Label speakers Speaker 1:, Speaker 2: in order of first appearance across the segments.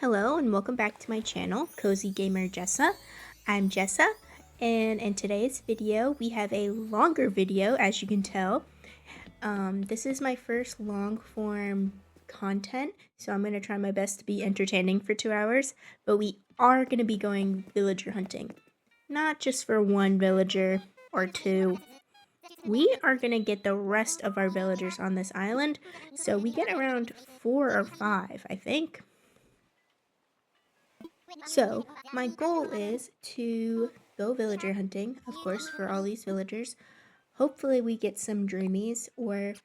Speaker 1: Hello and welcome back to my channel, Cozy Gamer Jessa. I'm Jessa, and in today's video we have a longer video, as you can tell. This is my first long form content, so I'm going to try my best to be entertaining for 2 hours, but we are going to be going villager hunting. Not just for one villager or two. We are going to get the rest of our villagers on this island, so we get around 4 or 5, I think. So, my goal is to go villager hunting, of course, for all these villagers. Hopefully we get some dreamies or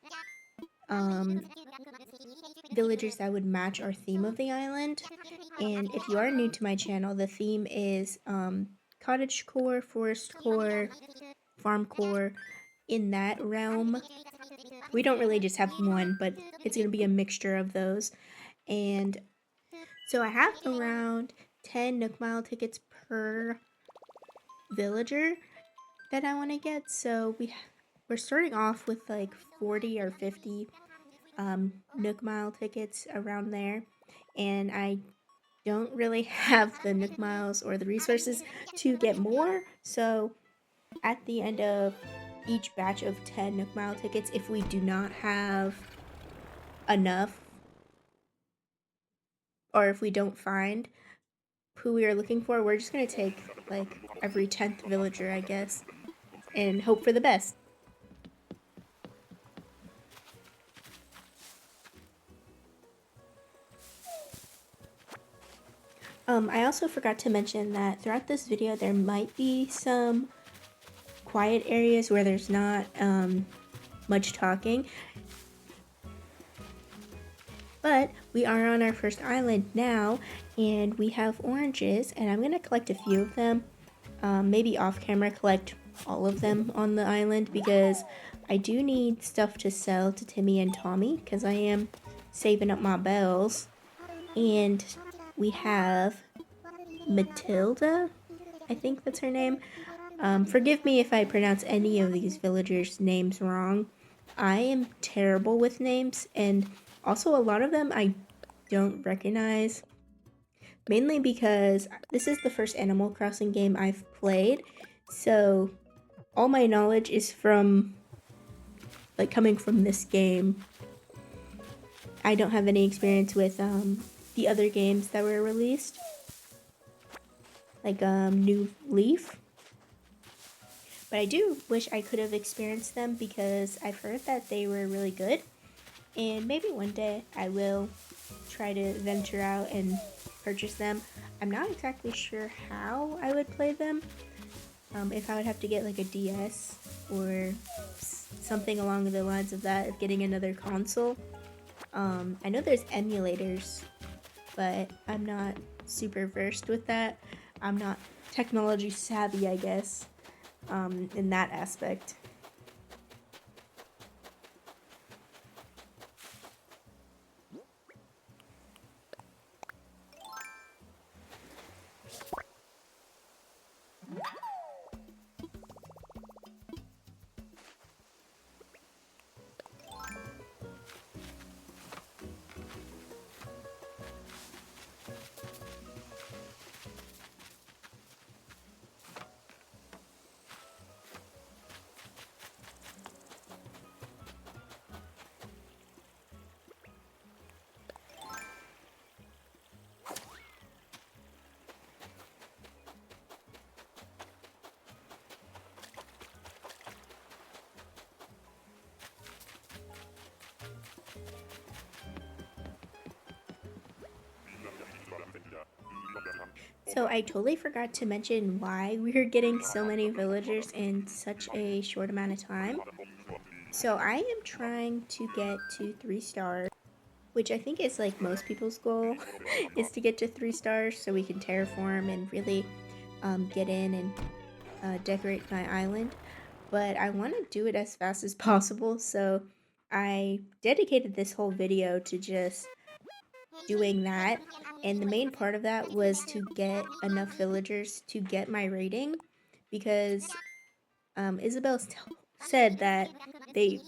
Speaker 1: villagers that would match our theme of the island. And if you are new to my channel, the theme is cottage core, forest core, farm core, in that realm. We don't really just have one, but it's going to be a mixture of those. And so I have around 10 Nook Mile tickets per villager that I want to get. So we're starting off with like 40 or 50 Nook Mile tickets around there. And I don't really have the Nook Miles or the resources to get more. So at the end of each batch of 10 Nook Mile tickets, if we do not have enough, or if we don't find who we are looking for, we're just going to take like every 10th villager, I guess, and hope for the best. I also forgot to mention that throughout this video there might be some quiet areas where there's not much talking. But we are on our first island now, and we have oranges, and I'm going to collect a few of them. Maybe off camera collect all of them on the island, because I do need stuff to sell to Timmy and Tommy, because I am saving up my bells. And we have Matilda, I think that's her name. Forgive me if I pronounce any of these villagers' names wrong. I am terrible with names, and also a lot of them I don't recognize. Mainly because this is the first Animal Crossing game I've played, so all my knowledge is from, like, coming from this game. I don't have any experience with the other games that were released, like New Leaf. But I do wish I could have experienced them, because I've heard that they were really good, and maybe one day I will try to venture out and purchase them. I'm not exactly sure how I would play them. If I would have to get like a DS or something along the lines of that, of getting another console. I know there's emulators, but I'm not super versed with that. I'm not technology savvy, I guess, in that aspect. So I totally forgot to mention why we are getting so many villagers in such a short amount of time. So I am trying to get to 3 stars, which I think is like most people's goal, is to get to 3 stars so we can terraform and really get in and decorate my island. But I want to do it as fast as possible, so I dedicated this whole video to just doing that, and the main part of that was to get enough villagers to get my rating, because Isabel said that they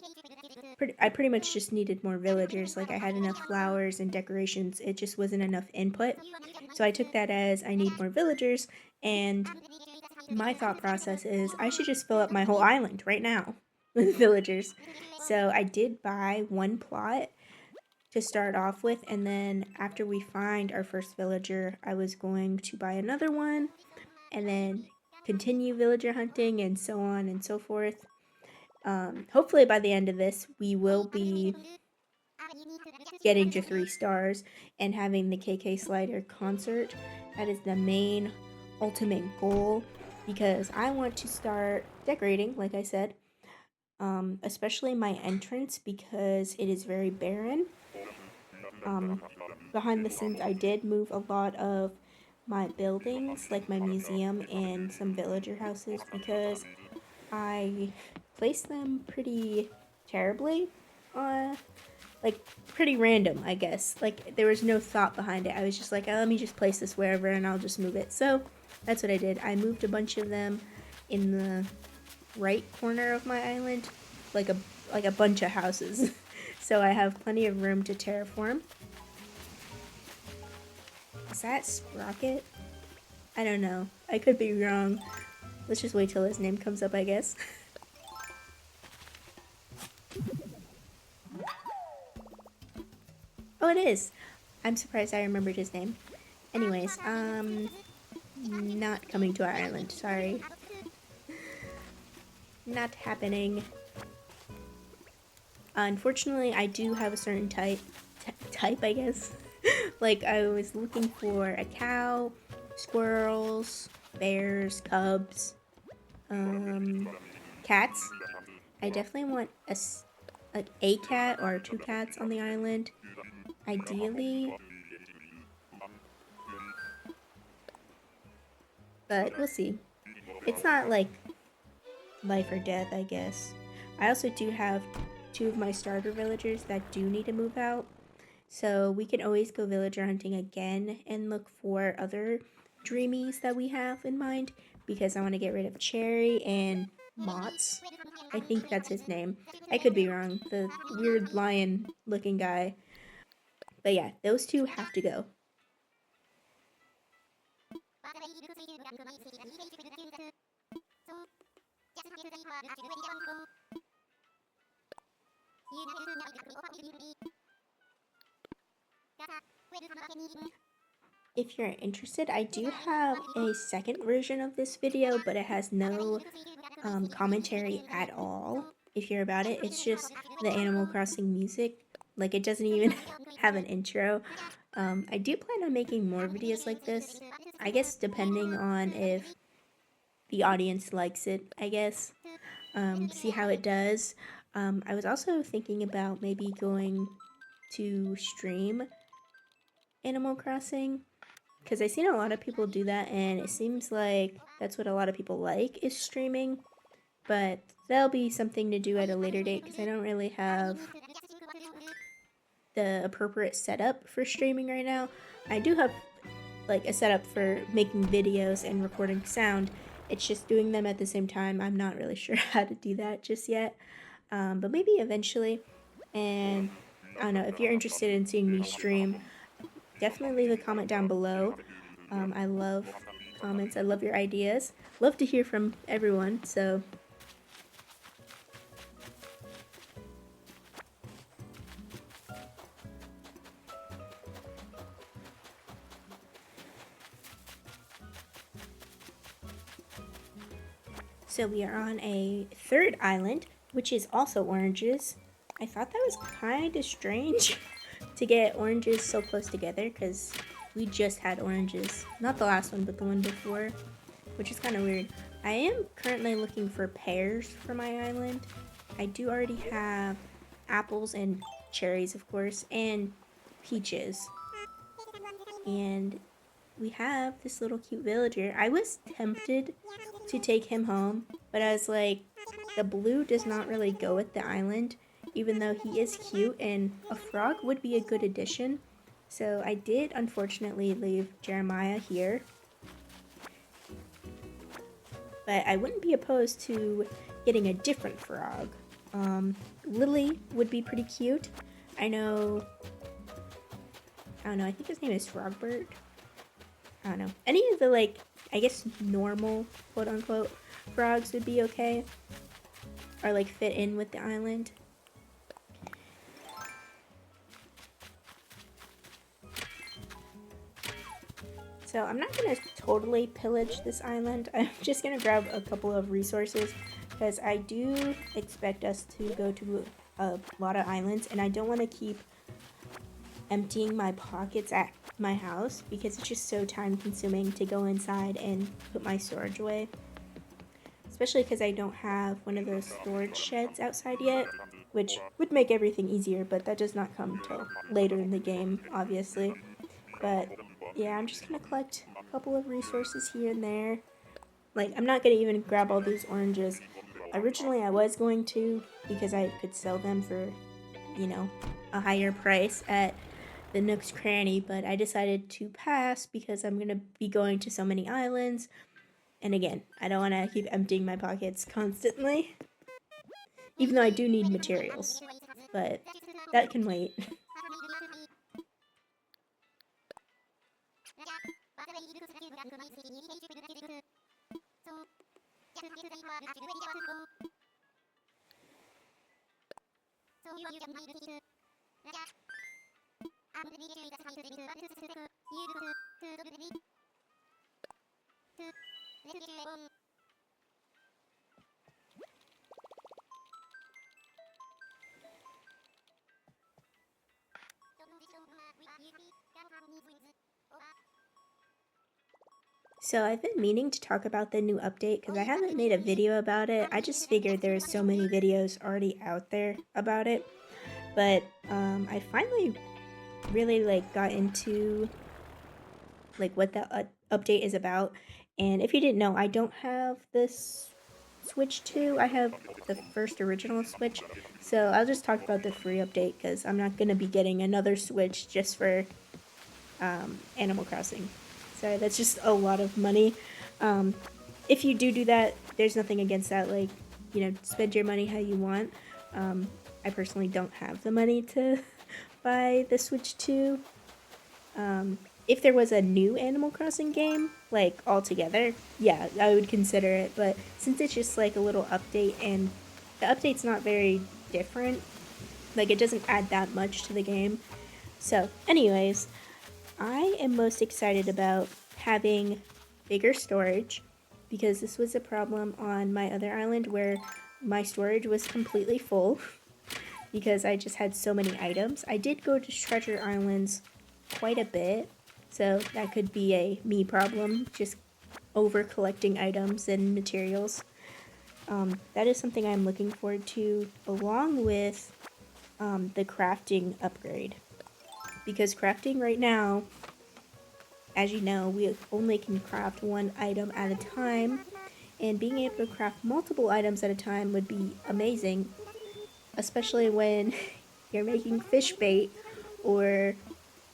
Speaker 1: I pretty much just needed more villagers. Like I had enough flowers and decorations. It just wasn't enough input. So I took that as I need more villagers, and my thought process is I should just fill up my whole island right now with villagers. So I did buy one plot to start off with, and then after we find our first villager, I was going to buy another one and then continue villager hunting and so on and so forth. Hopefully by the end of this, we will be getting to 3 stars and having the KK Slider concert. That is the main ultimate goal, because I want to start decorating, like I said, especially my entrance because it is very barren. Behind the scenes, I did move a lot of my buildings, like my museum and some villager houses, because I placed them pretty terribly. Like, pretty random, I guess. Like, there was no thought behind it. I was just like, oh, let me just place this wherever and I'll just move it. So, that's what I did. I moved a bunch of them in the right corner of my island, like a bunch of houses. So I have plenty of room to terraform. Is that Sprocket? I don't know. I could be wrong. Let's just wait till his name comes up, I guess. Oh, it is. I'm surprised I remembered his name. Anyways, not coming to our island. Sorry. Not happening. Unfortunately, I do have a certain type, I guess. Like, I was looking for a cow, squirrels, bears, cubs, cats. I definitely want a cat or 2 cats on the island. Ideally. But we'll see. It's not like life or death, I guess. I also do have 2 of my starter villagers that do need to move out. So we can always go villager hunting again and look for other dreamies that we have in mind, because I want to get rid of Cherry and Mott's. I think that's his name. I could be wrong. The weird lion looking guy. But yeah, those 2 have to go. If you're interested, I do have a second version of this video, but it has no commentary at all. If you're about it, it's just the Animal Crossing music. Like, it doesn't even have an intro. I do plan on making more videos like this. I guess depending on if the audience likes it, I guess. See how it does. I was also thinking about maybe going to stream Animal Crossing, because I've seen a lot of people do that, and it seems like that's what a lot of people like, is streaming. But that'll be something to do at a later date, because I don't really have the appropriate setup for streaming right now. I do have like a setup for making videos and recording sound. It's just doing them at the same time. I'm not really sure how to do that just yet, but maybe eventually. And I don't know, if you're interested in seeing me stream, definitely leave a comment down below. I love comments. I love your ideas. Love to hear from everyone. So we are on a 3rd island, which is also oranges. I thought that was kind of strange to get oranges so close together, because we just had oranges. Not the last one, but the one before, which is kind of weird. I am currently looking for pears for my island. I do already have apples and cherries, of course, and peaches. And we have this little cute villager. I was tempted to take him home, but I was like, the blue does not really go with the island, even though he is cute, and a frog would be a good addition. So I did unfortunately leave Jeremiah here, but I wouldn't be opposed to getting a different frog. Lily would be pretty cute. I don't know, I think his name is Frogbert. I don't know. Any of the, like, I guess normal, quote unquote, frogs would be okay. Or, like, fit in with the island. So I'm not going to totally pillage this island. I'm just going to grab a couple of resources because I do expect us to go to a lot of islands, and I don't want to keep emptying my pockets at my house because it's just so time consuming to go inside and put my storage away. Especially because I don't have one of those storage sheds outside yet, which would make everything easier, but that does not come till later in the game, obviously. But yeah, I'm just gonna collect a couple of resources here and there. Like, I'm not gonna even grab all these oranges. Originally, I was going to because I could sell them for, you know, a higher price at the Nook's Cranny, but I decided to pass because I'm gonna be going to so many islands. And again, I don't want to keep emptying my pockets constantly. Even though I do need materials. But that can wait. So I've been meaning to talk about the new update because I haven't made a video about it. I just figured there's so many videos already out there about it. But I finally really got into what the update is about. And if you didn't know, I don't have this Switch 2. I have the first original Switch. So I'll just talk about the free update because I'm not going to be getting another Switch just for Animal Crossing. Sorry, that's just a lot of money. If you do that, there's nothing against that. Like, spend your money how you want. I personally don't have the money to buy the Switch 2. If there was a new Animal Crossing game, altogether, yeah, I would consider it. But since it's just a little update, and the update's not very different, it doesn't add that much to the game. So, anyways, I am most excited about having bigger storage because this was a problem on my other island where my storage was completely full because I just had so many items. I did go to treasure islands quite a bit, so that could be a me problem, just over collecting items and materials. That is something I'm looking forward to, along with the crafting upgrade. Because crafting right now, as you know, we only can craft one item at a time, and being able to craft multiple items at a time would be amazing, especially when you're making fish bait, or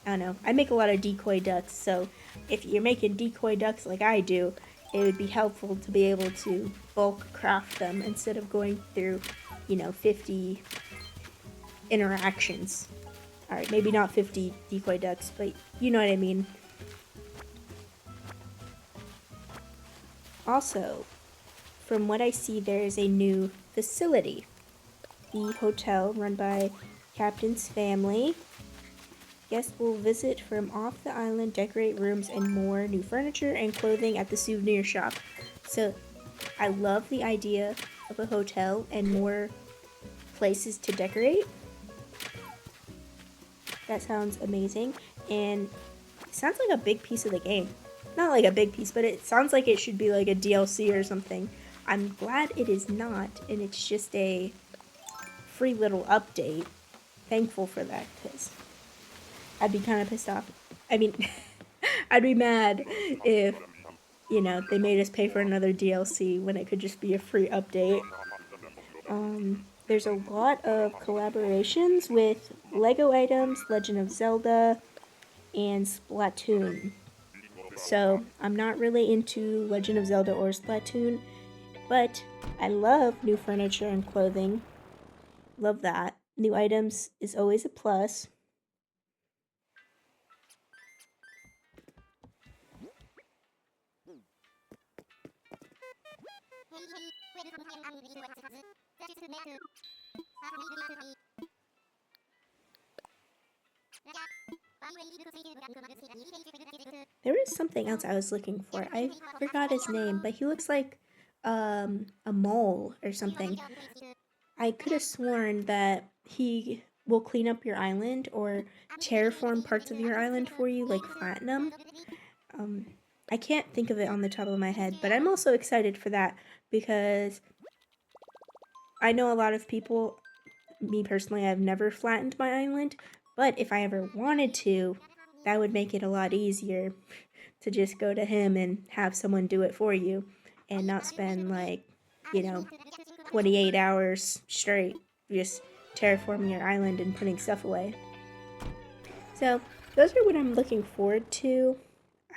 Speaker 1: I don't know, I make a lot of decoy ducks, so if you're making decoy ducks like I do, it would be helpful to be able to bulk craft them instead of going through, 50 interactions. Alright, maybe not 50 decoy ducks, but you know what I mean. Also, from what I see, there is a new facility. The hotel, run by Captain's family. Guests will visit from off the island, decorate rooms, and more new furniture and clothing at the souvenir shop. So, I love the idea of a hotel and more places to decorate. That sounds amazing, and it sounds like a big piece of the game. Not like a big piece, but it sounds like it should be like a DLC or something. I'm glad it is not, and it's just a free little update. Thankful for that, because I'd be kind of pissed off. I mean, I'd be mad if, they made us pay for another DLC when it could just be a free update. There's a lot of collaborations with Lego items, Legend of Zelda, and Splatoon. So I'm not really into Legend of Zelda or Splatoon, but I love new furniture and clothing. Love that. New items is always a plus. There was something else I was looking for. I forgot his name, but he looks like a mole or something. I could have sworn that he will clean up your island or terraform parts of your island for you, like flatten them. Um, I can't think of it on the top of my head, but I'm also excited for that because I know a lot of people, me personally, I've never flattened my island, but if I ever wanted to, that would make it a lot easier to just go to him and have someone do it for you and not spend like, you know, 28 hours straight just terraforming your island and putting stuff away. So, those are what I'm looking forward to.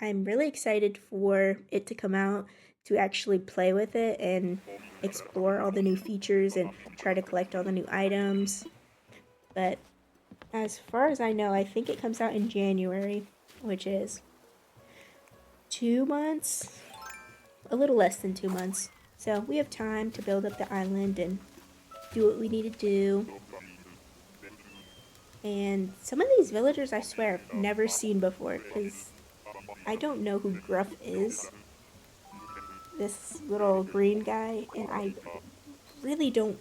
Speaker 1: I'm really excited for it to come out, to actually play with it and explore all the new features and try to collect all the new items. But as far as I know, I think it comes out in January, which is 2 months, a little less than 2 months. So we have time to build up the island and do what we need to do. And some of these villagers, I swear, I've never seen before because I don't know who Gruff is. This little green guy, and I really don't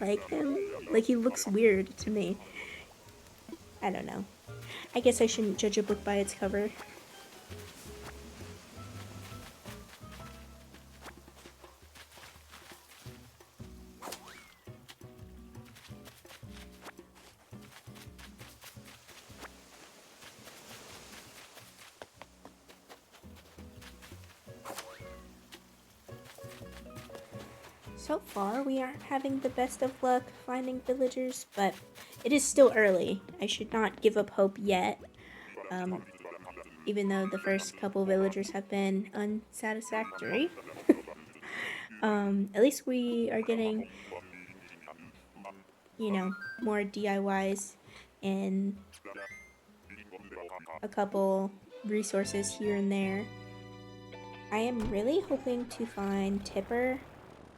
Speaker 1: like him. Like, he looks weird to me. I don't know. I guess I shouldn't judge a book by its cover. So far, we aren't having the best of luck finding villagers, but it is still early. I should not give up hope yet. Even though the first couple villagers have been unsatisfactory. At least we are getting, more DIYs and a couple resources here and there. I am really hoping to find Tipper,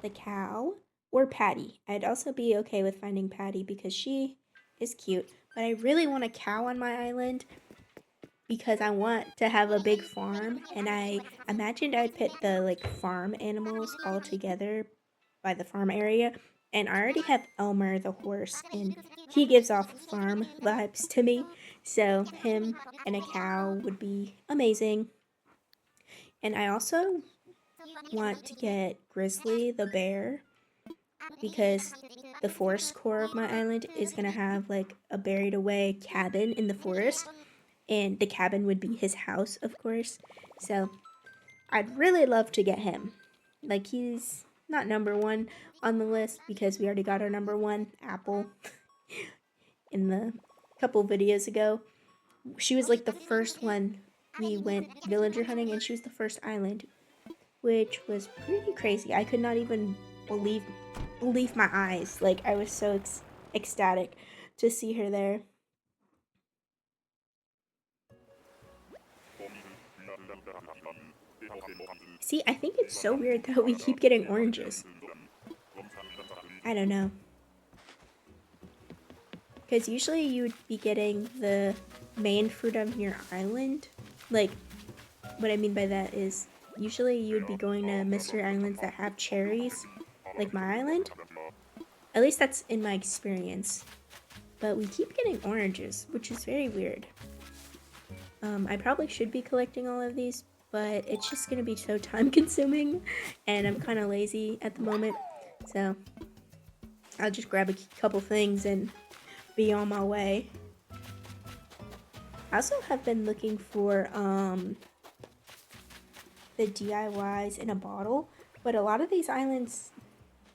Speaker 1: the cow, or Patty. I'd also be okay with finding Patty because she is cute, but I really want a cow on my island because I want to have a big farm, and I imagined I'd put the farm animals all together by the farm area, and I already have Elmer the horse, and he gives off farm vibes to me, so him and a cow would be amazing. And I also want to get Grizzly the bear because the forest core of my island is gonna have like a buried away cabin in the forest, and the cabin would be his house, of course. So I'd really love to get him. Like, he's not number one on the list because we already got our number one, Apple, in the couple videos ago. She was like the first one we went villager hunting, and she was the first island, which was pretty crazy. I could not even believe my eyes. Like, I was so ecstatic to see her there. See, I think it's so weird that we keep getting oranges. I don't know. Because usually you would be getting the main fruit on your island. Like, what I mean by that is, usually you would be going to mystery islands that have cherries, like my island. At least that's in my experience. But we keep getting oranges, which is very weird. I probably should be collecting all of these, but it's just going to be so time consuming, and I'm kind of lazy at the moment. So I'll just grab a couple things and be on my way. I also have been looking for the DIYs in a bottle, but a lot of these islands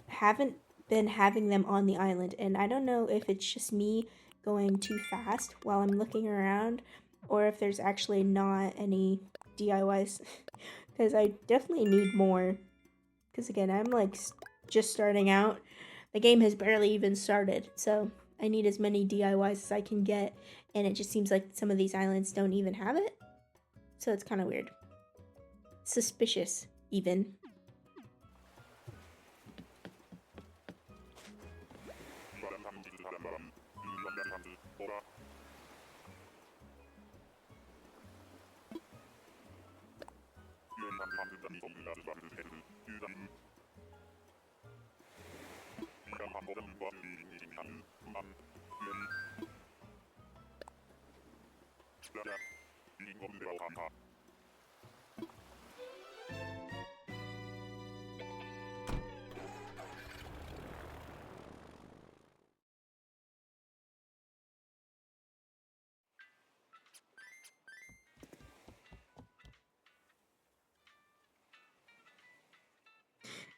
Speaker 1: haven't been having them on the island, and I don't know if it's just me going too fast while I'm looking around, or if there's actually not any DIYs, because I definitely need more, because again, I'm like just starting out, the game has barely even started, so I need as many DIYs as I can get, and it just seems like some of these islands don't even have it, so it's kind of weird. Suspicious, even.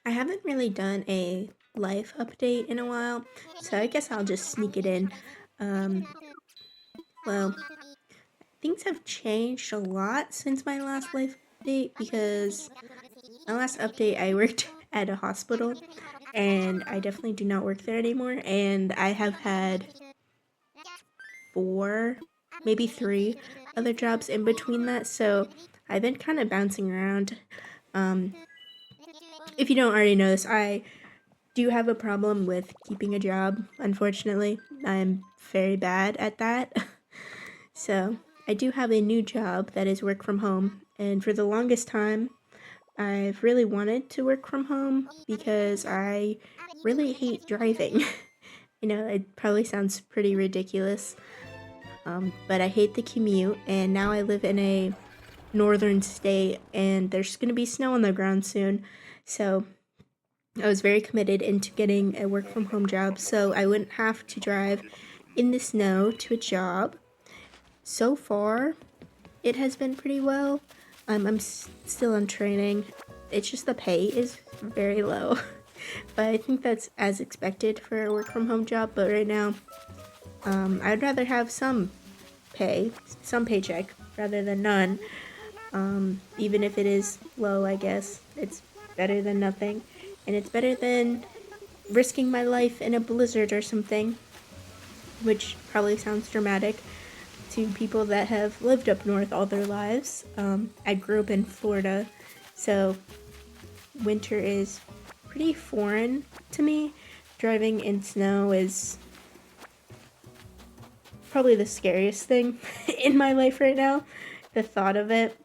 Speaker 1: I haven't really done a life update in a while, so I guess I'll just sneak it in. Well, things have changed a lot since my last life update because my last update I worked at a hospital and I definitely do not work there anymore, and I have had 4, maybe 3 other jobs in between that, so I've been kind of bouncing around. If you don't already know this, I do have a problem with keeping a job, unfortunately. I'm very bad at that. So I do have a new job that is work from home, and for the longest time, I've really wanted to work from home because I really hate driving. You know, it probably sounds pretty ridiculous, but I hate the commute, and now I live in a northern state, and there's going to be snow on the ground soon, so I was very committed into getting a work from home job so I wouldn't have to drive in the snow to a job. So far, it has been pretty well. I'm still in training. It's just the pay is very low, but I think that's as expected for a work from home job. But right now, I'd rather have some paycheck, rather than none. Even if it is low, I guess it's better than nothing, and it's better than risking my life in a blizzard or something, which probably sounds dramatic to people that have lived up north all their lives. I grew up in Florida, so winter is pretty foreign to me. Driving in snow is probably the scariest thing in my life right now. The thought of it,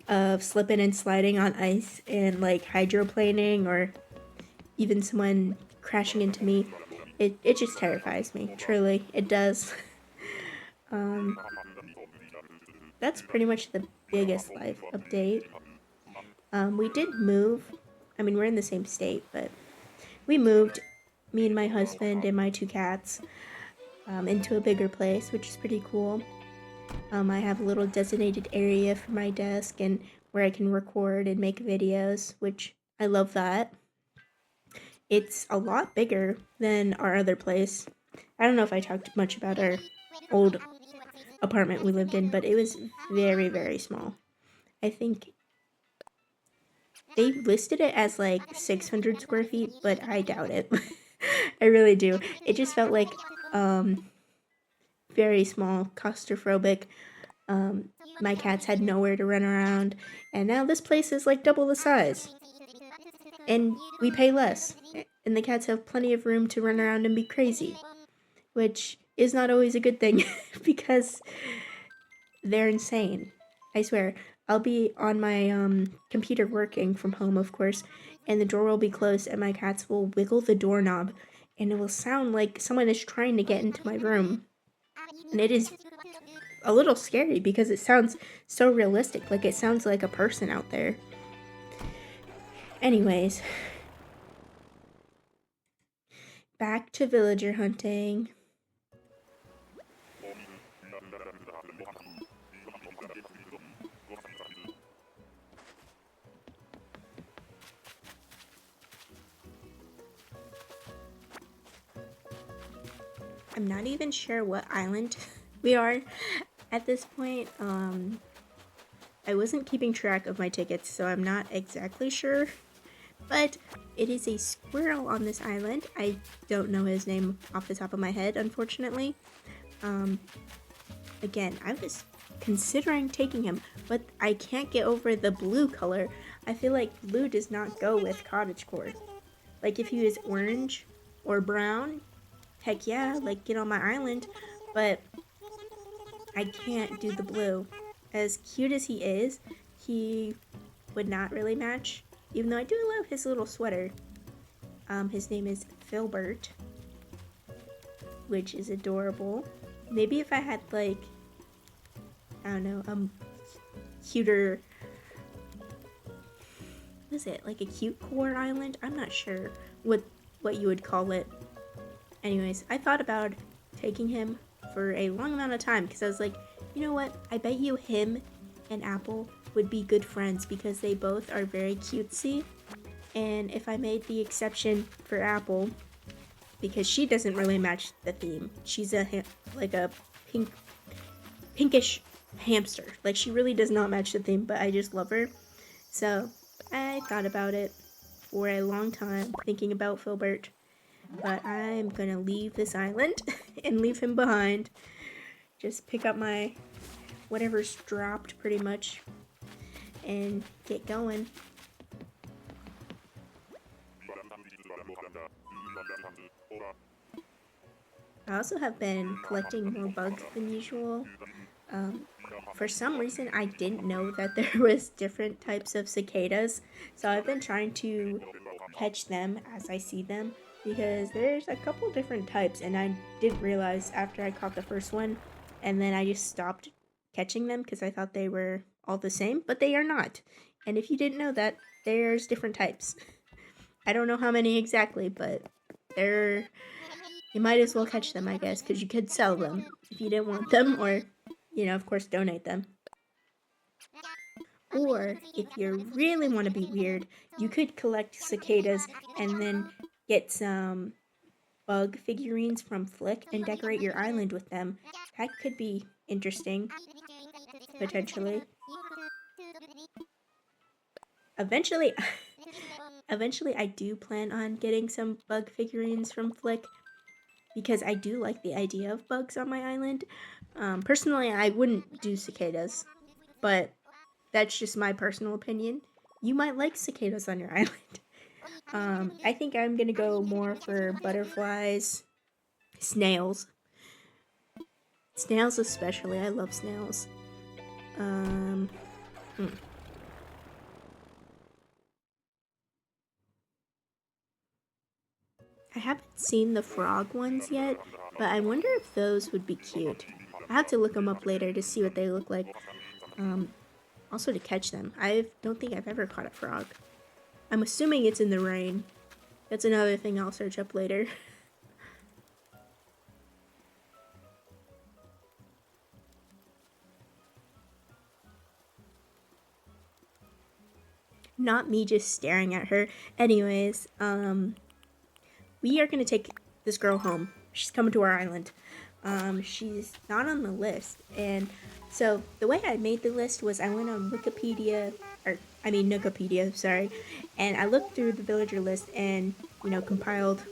Speaker 1: of slipping and sliding on ice and like hydroplaning or even someone crashing into me, it just terrifies me. Truly, it does. That's pretty much the biggest life update. We did move. I mean, we're in the same state, but we moved, me and my husband and my 2 cats, into a bigger place, which is pretty cool. I have a little designated area for my desk and where I can record and make videos, which I love that. It's a lot bigger than our other place. I don't know if I talked much about our old apartment we lived in, but it was very, very small. I think they listed it as like 600 square feet, but I doubt it. I really do. It just felt like very small, claustrophobic. My cats had nowhere to run around, and now this place is like double the size. And we pay less, and the cats have plenty of room to run around and be crazy, which is not always a good thing because they're insane. I swear, I'll be on my computer working from home, of course, and the door will be closed, and my cats will wiggle the doorknob, and it will sound like someone is trying to get into my room. And it is a little scary because it sounds so realistic, like it sounds like a person out there. Anyways, back to villager hunting. I'm not even sure what island we are at this point. I wasn't keeping track of my tickets, so I'm not exactly sure. But it is a squirrel on this island. I don't know his name off the top of my head, unfortunately. Again, I was considering taking him, but I can't get over the blue color. I feel like blue does not go with cottagecore. Like if he was orange or brown, heck yeah, like get on my island, but I can't do the blue. As cute as he is, he would not really match, even though I do love his little sweater. His name is Filbert, which is adorable. Maybe if I had like, I don't know, cuter, what is it, like a cute core island? I'm not sure what you would call it. Anyways, I thought about taking him for a long amount of time because I was like, you know what, I bet you him and Apple would be good friends because they both are very cutesy. And if I made the exception for Apple, because she doesn't really match the theme, she's like a pinkish hamster. Like she really does not match the theme, but I just love her. So I thought about it for a long time, thinking about Filbert. But I'm gonna leave this island and leave him behind. Just pick up my whatever's dropped pretty much and get going. I also have been collecting more bugs than usual. For some reason, I didn't know that there was different types of cicadas, so I've been trying to catch them as I see them because there's a couple different types, and I didn't realize after I caught the first one, and then I just stopped catching them because I thought they were all the same, but they are not. And if you didn't know that, there's different types. I don't know how many exactly, but you might as well catch them, I guess, because you could sell them if you didn't want them, or, you know, of course, donate them. Or, if you really want to be weird, you could collect cicadas and then get some bug figurines from Flick and decorate your island with them. That could be interesting, potentially. Eventually, I do plan on getting some bug figurines from Flick because I do like the idea of bugs on my island. Personally, I wouldn't do cicadas, but that's just my personal opinion. You might like cicadas on your island. I think I'm gonna go more for butterflies, snails. Snails especially, I love snails. I haven't seen the frog ones yet, but I wonder if those would be cute. I have to look them up later to see what they look like. Also to catch them. I don't think I've ever caught a frog. I'm assuming it's in the rain. That's another thing I'll search up later. Not me just staring at her. Anyways, we are gonna take this girl home. She's coming to our island. She's not on the list, and so the way I made the list was I went on Wikipedia, Nukopedia, sorry, and I looked through the villager list and, you know, compiled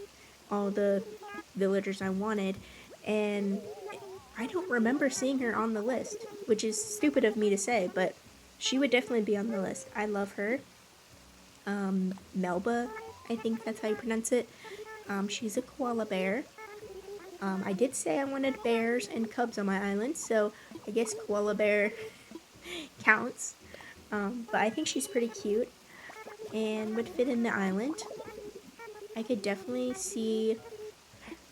Speaker 1: all the villagers I wanted, and I don't remember seeing her on the list, which is stupid of me to say, but she would definitely be on the list. I love her. Melba, I think that's how you pronounce it. She's a koala bear. I did say I wanted bears and cubs on my island, so I guess koala bear counts. But I think she's pretty cute and would fit in the island. I could definitely see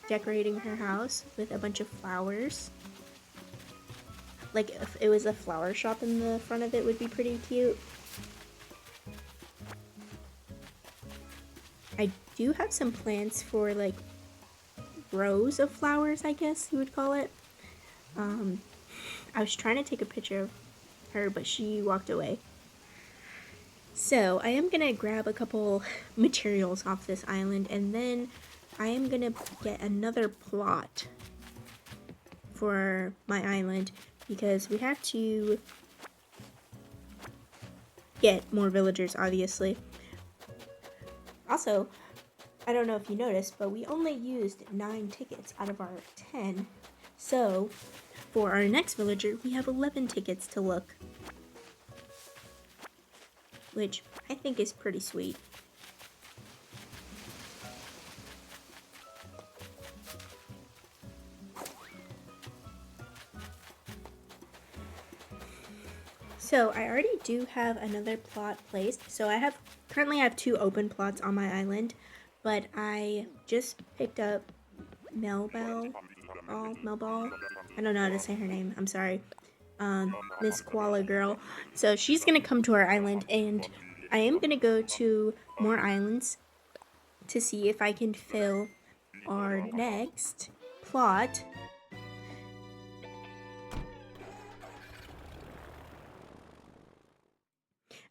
Speaker 1: decorating her house with a bunch of flowers. Like if it was a flower shop in the front of it would be pretty cute. I do have some plans for like rows of flowers, I guess you would call it. I was trying to take a picture of her, but she walked away. So I am gonna grab a couple materials off this island, and then I am gonna get another plot for my island because we have to get more villagers, obviously. Also, I don't know if you noticed, but we only used 9 tickets out of our 10. So, for our next villager, we have 11 tickets to look. Which I think is pretty sweet. So I already do have another plot placed. So I currently have 2 open plots on my island, but I just picked up Melbell. I don't know how to say her name. I'm sorry. Miss Koala Girl. So she's gonna come to our island, and I am gonna go to more islands to see if I can fill our next plot.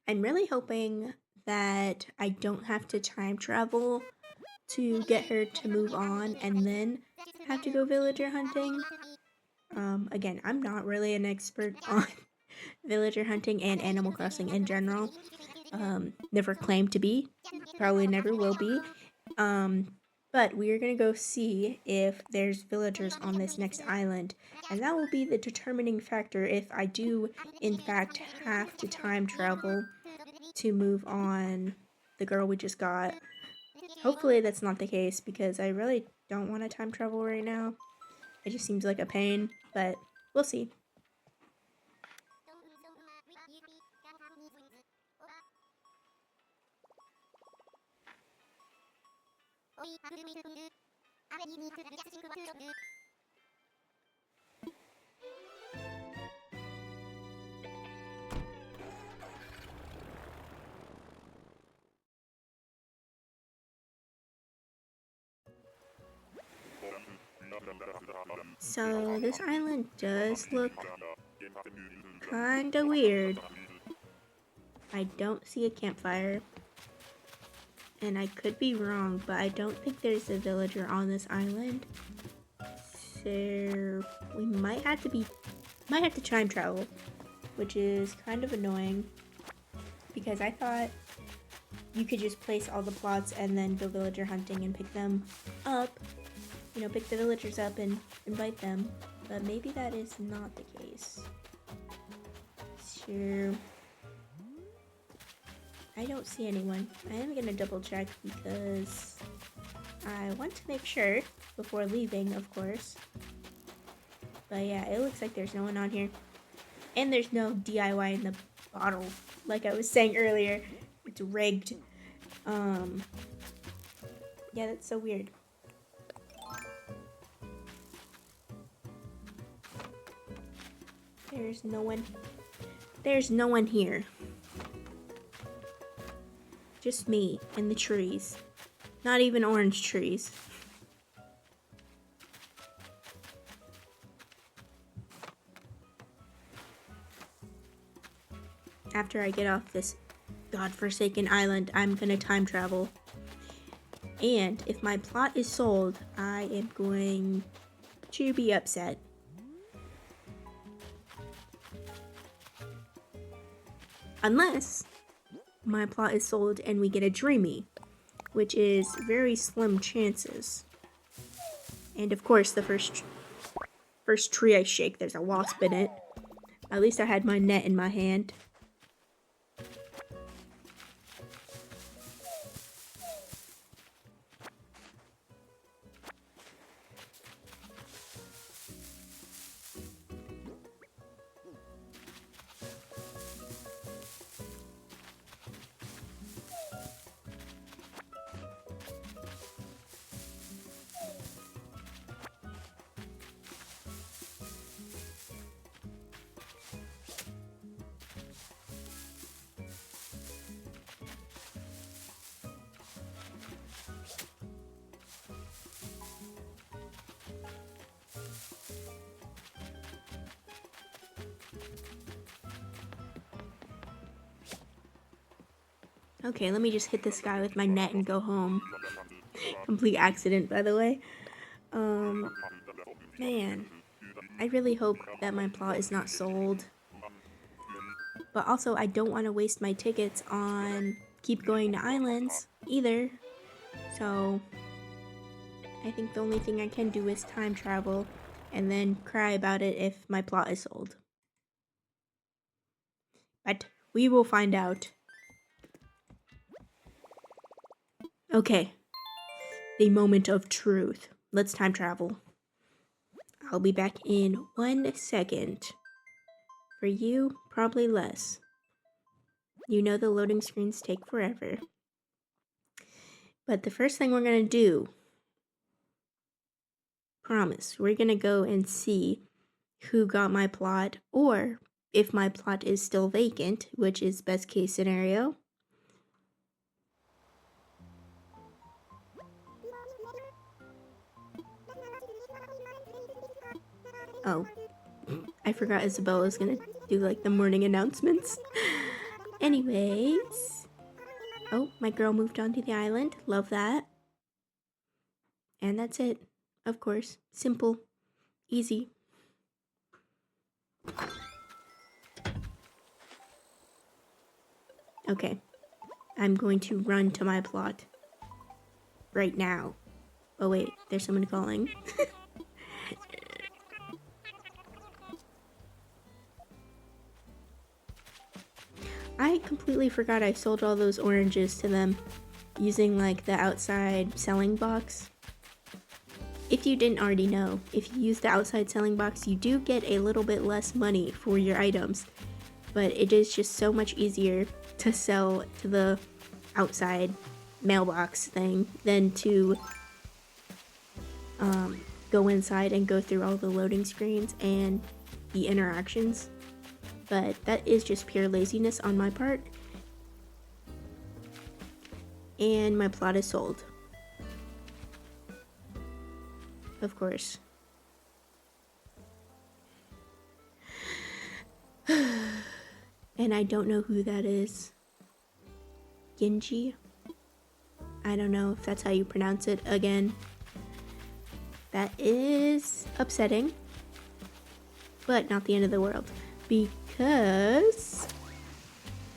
Speaker 1: I'm really hoping that I don't have to time travel to get her to move on and then have to go villager hunting. Again, I'm not really an expert on villager hunting and Animal Crossing in general. Never claimed to be, probably never will be. But we are going to go see if there's villagers on this next island, and that will be the determining factor if I do, in fact, have to time travel to move on the girl we just got. Hopefully that's not the case, because I really don't want to time travel right now. It just seems like a pain, but we'll see. So this island does look kinda weird. I don't see a campfire, and I could be wrong, but I don't think there's a villager on this island. So we might have to time travel, which is kind of annoying because I thought you could just place all the plots and then go villager hunting and pick them up. You know, pick the villagers up and invite them, but maybe that is not the case. So I don't see anyone. I am gonna double check because I want to make sure before leaving, of course. But yeah, it looks like there's no one on here. And there's no DIY in the bottle. Like I was saying earlier, it's rigged. Yeah, that's so weird. There's no one. There's no one here. Just me and the trees. Not even orange trees. After I get off this godforsaken island, I'm gonna time travel. And if my plot is sold, I am going to be upset. Unless my plot is sold and we get a dreamy, which is very slim chances. And of course, the first tree I shake, there's a wasp in it. At least I had my net in my hand. Okay, let me just hit this guy with my net and go home. Complete accident, by the way. Man, I really hope that my plot is not sold. But also, I don't want to waste my tickets on keep going to islands either. So I think the only thing I can do is time travel and then cry about it if my plot is sold. But we will find out. Okay, the moment of truth. Let's time travel. I'll be back in 1 second. For you, probably less. You know the loading screens take forever. But the first thing we're gonna do, promise, we're gonna go and see who got my plot, or if my plot is still vacant, which is best case scenario. Oh, I forgot Isabella was gonna do like the morning announcements. Anyways, oh, my girl moved onto the island. Love that. And that's it. Of course, simple, easy. Okay, I'm going to run to my plot right now. Oh wait, there's someone calling. I completely forgot I sold all those oranges to them using like the outside selling box. If you didn't already know, if you use the outside selling box, you do get a little bit less money for your items, but it is just so much easier to sell to the outside mailbox thing than to go inside and go through all the loading screens and the interactions. But that is just pure laziness on my part. And my plot is sold. Of course. And I don't know who that is. Genji? I don't know if that's how you pronounce it again. That is upsetting. But not the end of the world. Because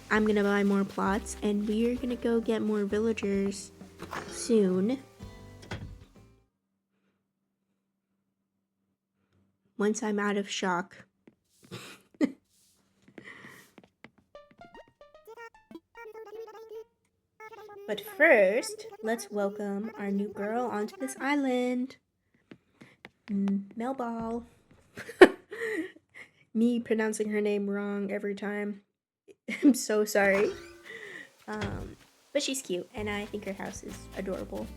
Speaker 1: I'm gonna buy more plots and we're gonna go get more villagers soon. Once I'm out of shock. But first, let's welcome our new girl onto this island. Melball. Me pronouncing her name wrong every time. I'm so sorry. But she's cute, and I think her house is adorable.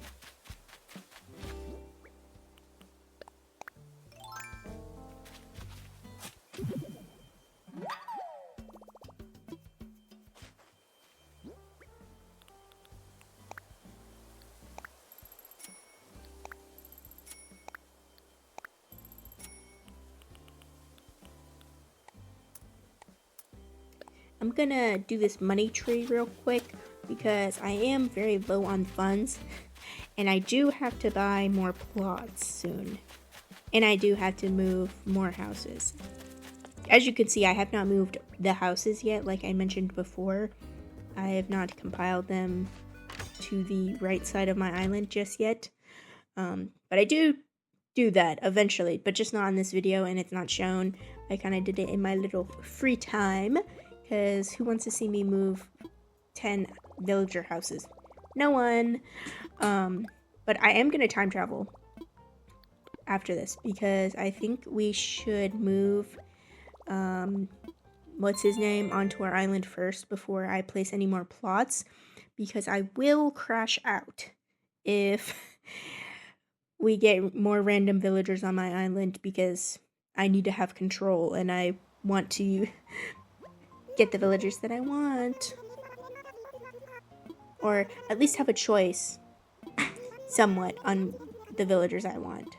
Speaker 1: I'm gonna do this money tree real quick because I am very low on funds and I do have to buy more plots soon. And I do have to move more houses. As you can see, I have not moved the houses yet, like I mentioned before. I have not compiled them to the right side of my island just yet. But I do that eventually, but just not in this video and it's not shown. I kind of did it in my little free time. Because who wants to see me move 10 villager houses? No one. But I am going to time travel after this because I think we should move what's his name onto our island first before I place any more plots, because I will crash out if we get more random villagers on my island, because I need to have control and I want to get the villagers that I want. Or at least have a choice, somewhat, on the villagers I want.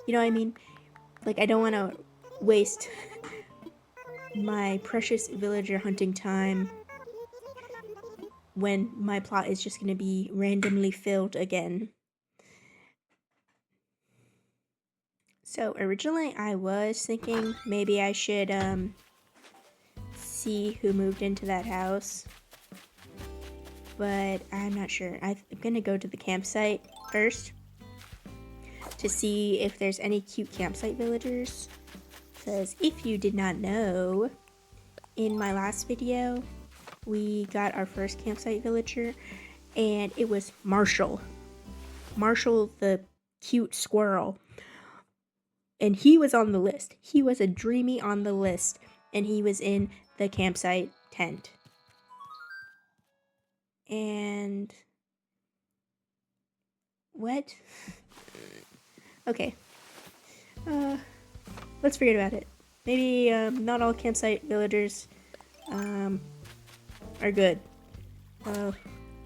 Speaker 1: You know what I mean? Like, I don't want to waste my precious villager hunting time when my plot is just going to be randomly filled again. So, originally I was thinking maybe I should, see who moved into that house. but I'm not sure. I'm gonna go to the campsite first to see if there's any cute campsite villagers. Because if you did not know, in my last video, we got our first campsite villager, and it was Marshall. Marshall the cute squirrel. And he was on the list. He was a dreamy on the list, and he was in the campsite tent. And what? Okay. Let's forget about it. Maybe not all campsite villagers are good.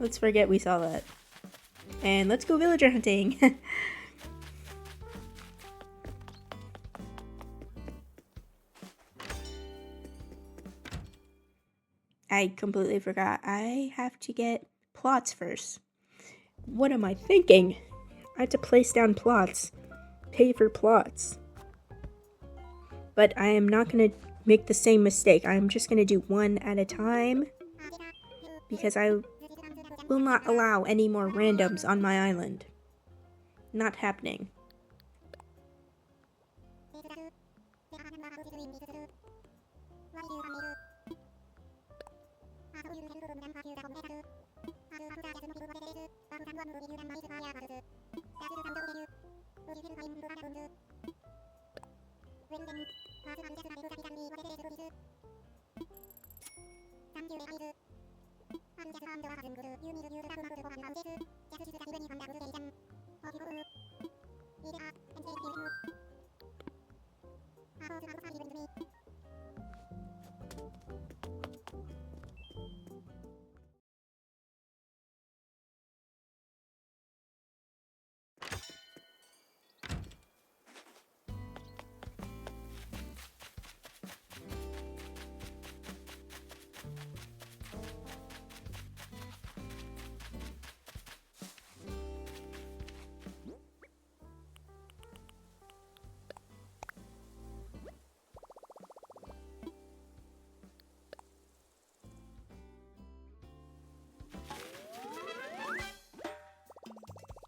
Speaker 1: Let's forget we saw that. And let's go villager hunting. I completely forgot. I have to get plots first. What am I thinking? I have to place down plots. Pay for plots. But I am not going to make the same mistake. I'm just going to do one at a time. Because I will not allow any more randoms on my island. Not happening.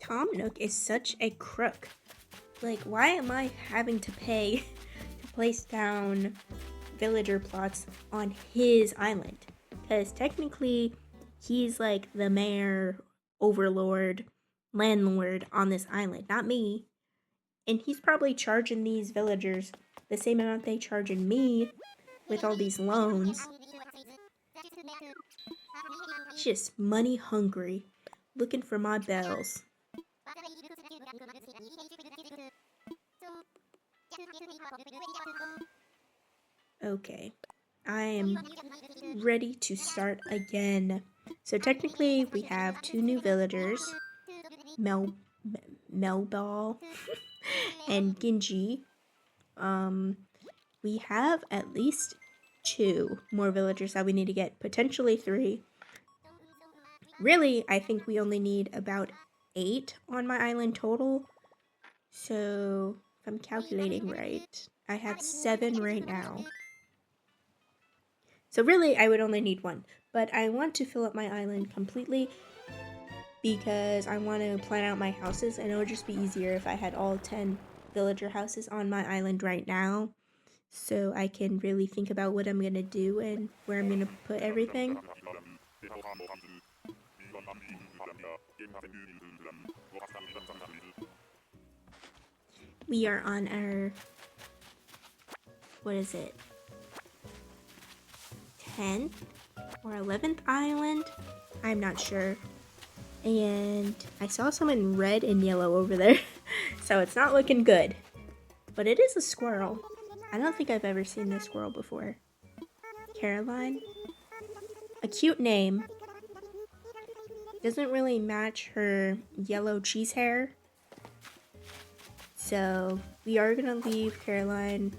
Speaker 1: Tom Nook is such a crook. Like, why am I having to pay to place down villager plots on his island? Because technically, he's like the mayor, overlord, landlord on this island, not me. And he's probably charging these villagers the same amount they charging me with all these loans. He's just money hungry, looking for my bells. Okay, I am ready to start again. So technically we have 2 new villagers, Melball and Ginji. We have at least 2 more villagers that we need to get, potentially 3. Really, I think we only need about 8 on my island total. So, if I'm calculating right, I have 7 right now. So really, I would only need 1. But I want to fill up my island completely because I want to plan out my houses, and it would just be easier if I had all 10 villager houses on my island right now. So I can really think about what I'm going to do and where I'm going to put everything. We are on our, what is it, 10th or 11th island? I'm not sure. And I saw some in red and yellow over there, so it's not looking good. But it is a squirrel. I don't think I've ever seen this squirrel before. Caroline? A cute name. Doesn't really match her yellow cheese hair. So we are gonna leave Caroline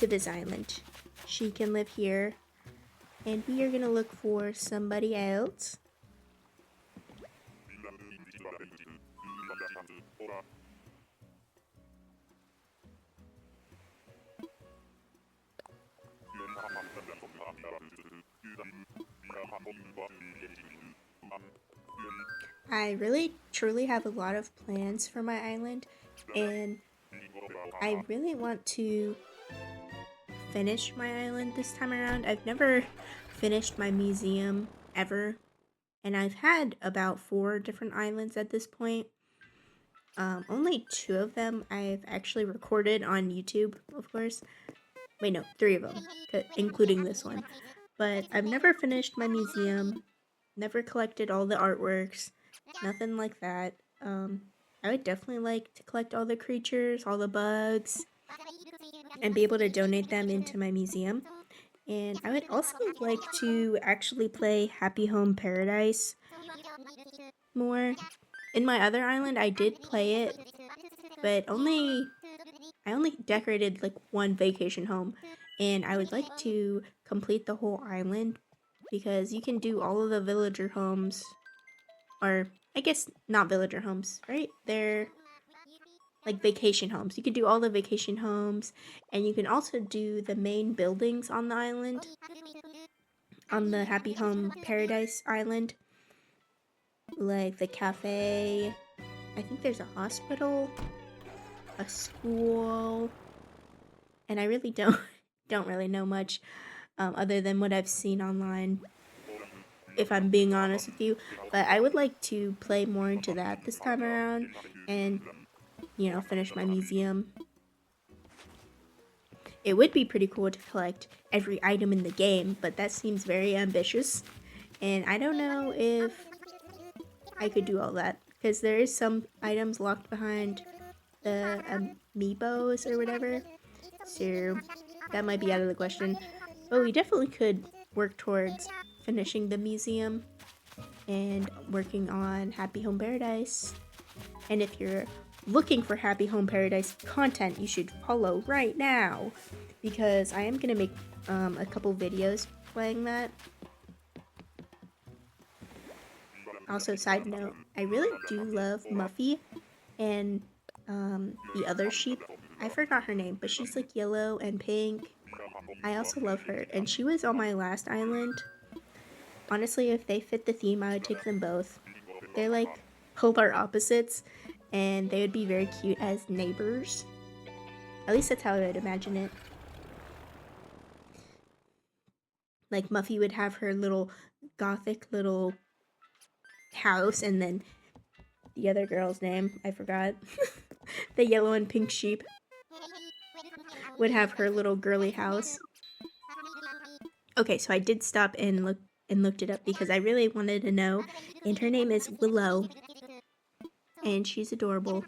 Speaker 1: to this island. She can live here. And we are gonna look for somebody else. I really truly have a lot of plans for my island, and I really want to finish my island this time around. I've never finished my museum ever, and I've had about 4 different islands at this point. Only 2 of them I've actually recorded on YouTube, of course. Wait, no, 3 of them, including this one. But I've never finished my museum, never collected all the artworks, nothing like that. I would definitely like to collect all the creatures, all the bugs, and be able to donate them into my museum. And I would also like to actually play Happy Home Paradise more. In my other island, I did play it, but I only decorated like 1 vacation home, and I would like to complete the whole island because you can do all of the villager homes, or I guess not villager homes, right? They're like vacation homes. You can do all the vacation homes, and you can also do the main buildings on the island, on the Happy Home Paradise Island, like the cafe. I think there's a hospital, a school, and I really don't really know much other than what I've seen online, if I'm being honest with you. But I would like to play more into that this time around and, you know, finish my museum. It would be pretty cool to collect every item in the game, but that seems very ambitious, and I don't know if I could do all that, because there is some items locked behind the amiibos or whatever, so that might be out of the question. But we definitely could work towards finishing the museum and working on Happy Home Paradise. And if you're looking for Happy Home Paradise content, you should follow right now, because I am going to make a couple videos playing that. Also, side note, I really do love Muffy and the other sheep. I forgot her name, but she's like yellow and pink. I also love her, and she was on my last island. Honestly, if they fit the theme, I would take them both. They're like polar opposites, and they would be very cute as neighbors. At least that's how I would imagine it. Like Muffy would have her little gothic little house, and then the other girl's name, I forgot. The yellow and pink sheep would have her little girly house. Okay, so I did stop and looked it up because I really wanted to know, and her name is Willow, and she's adorable.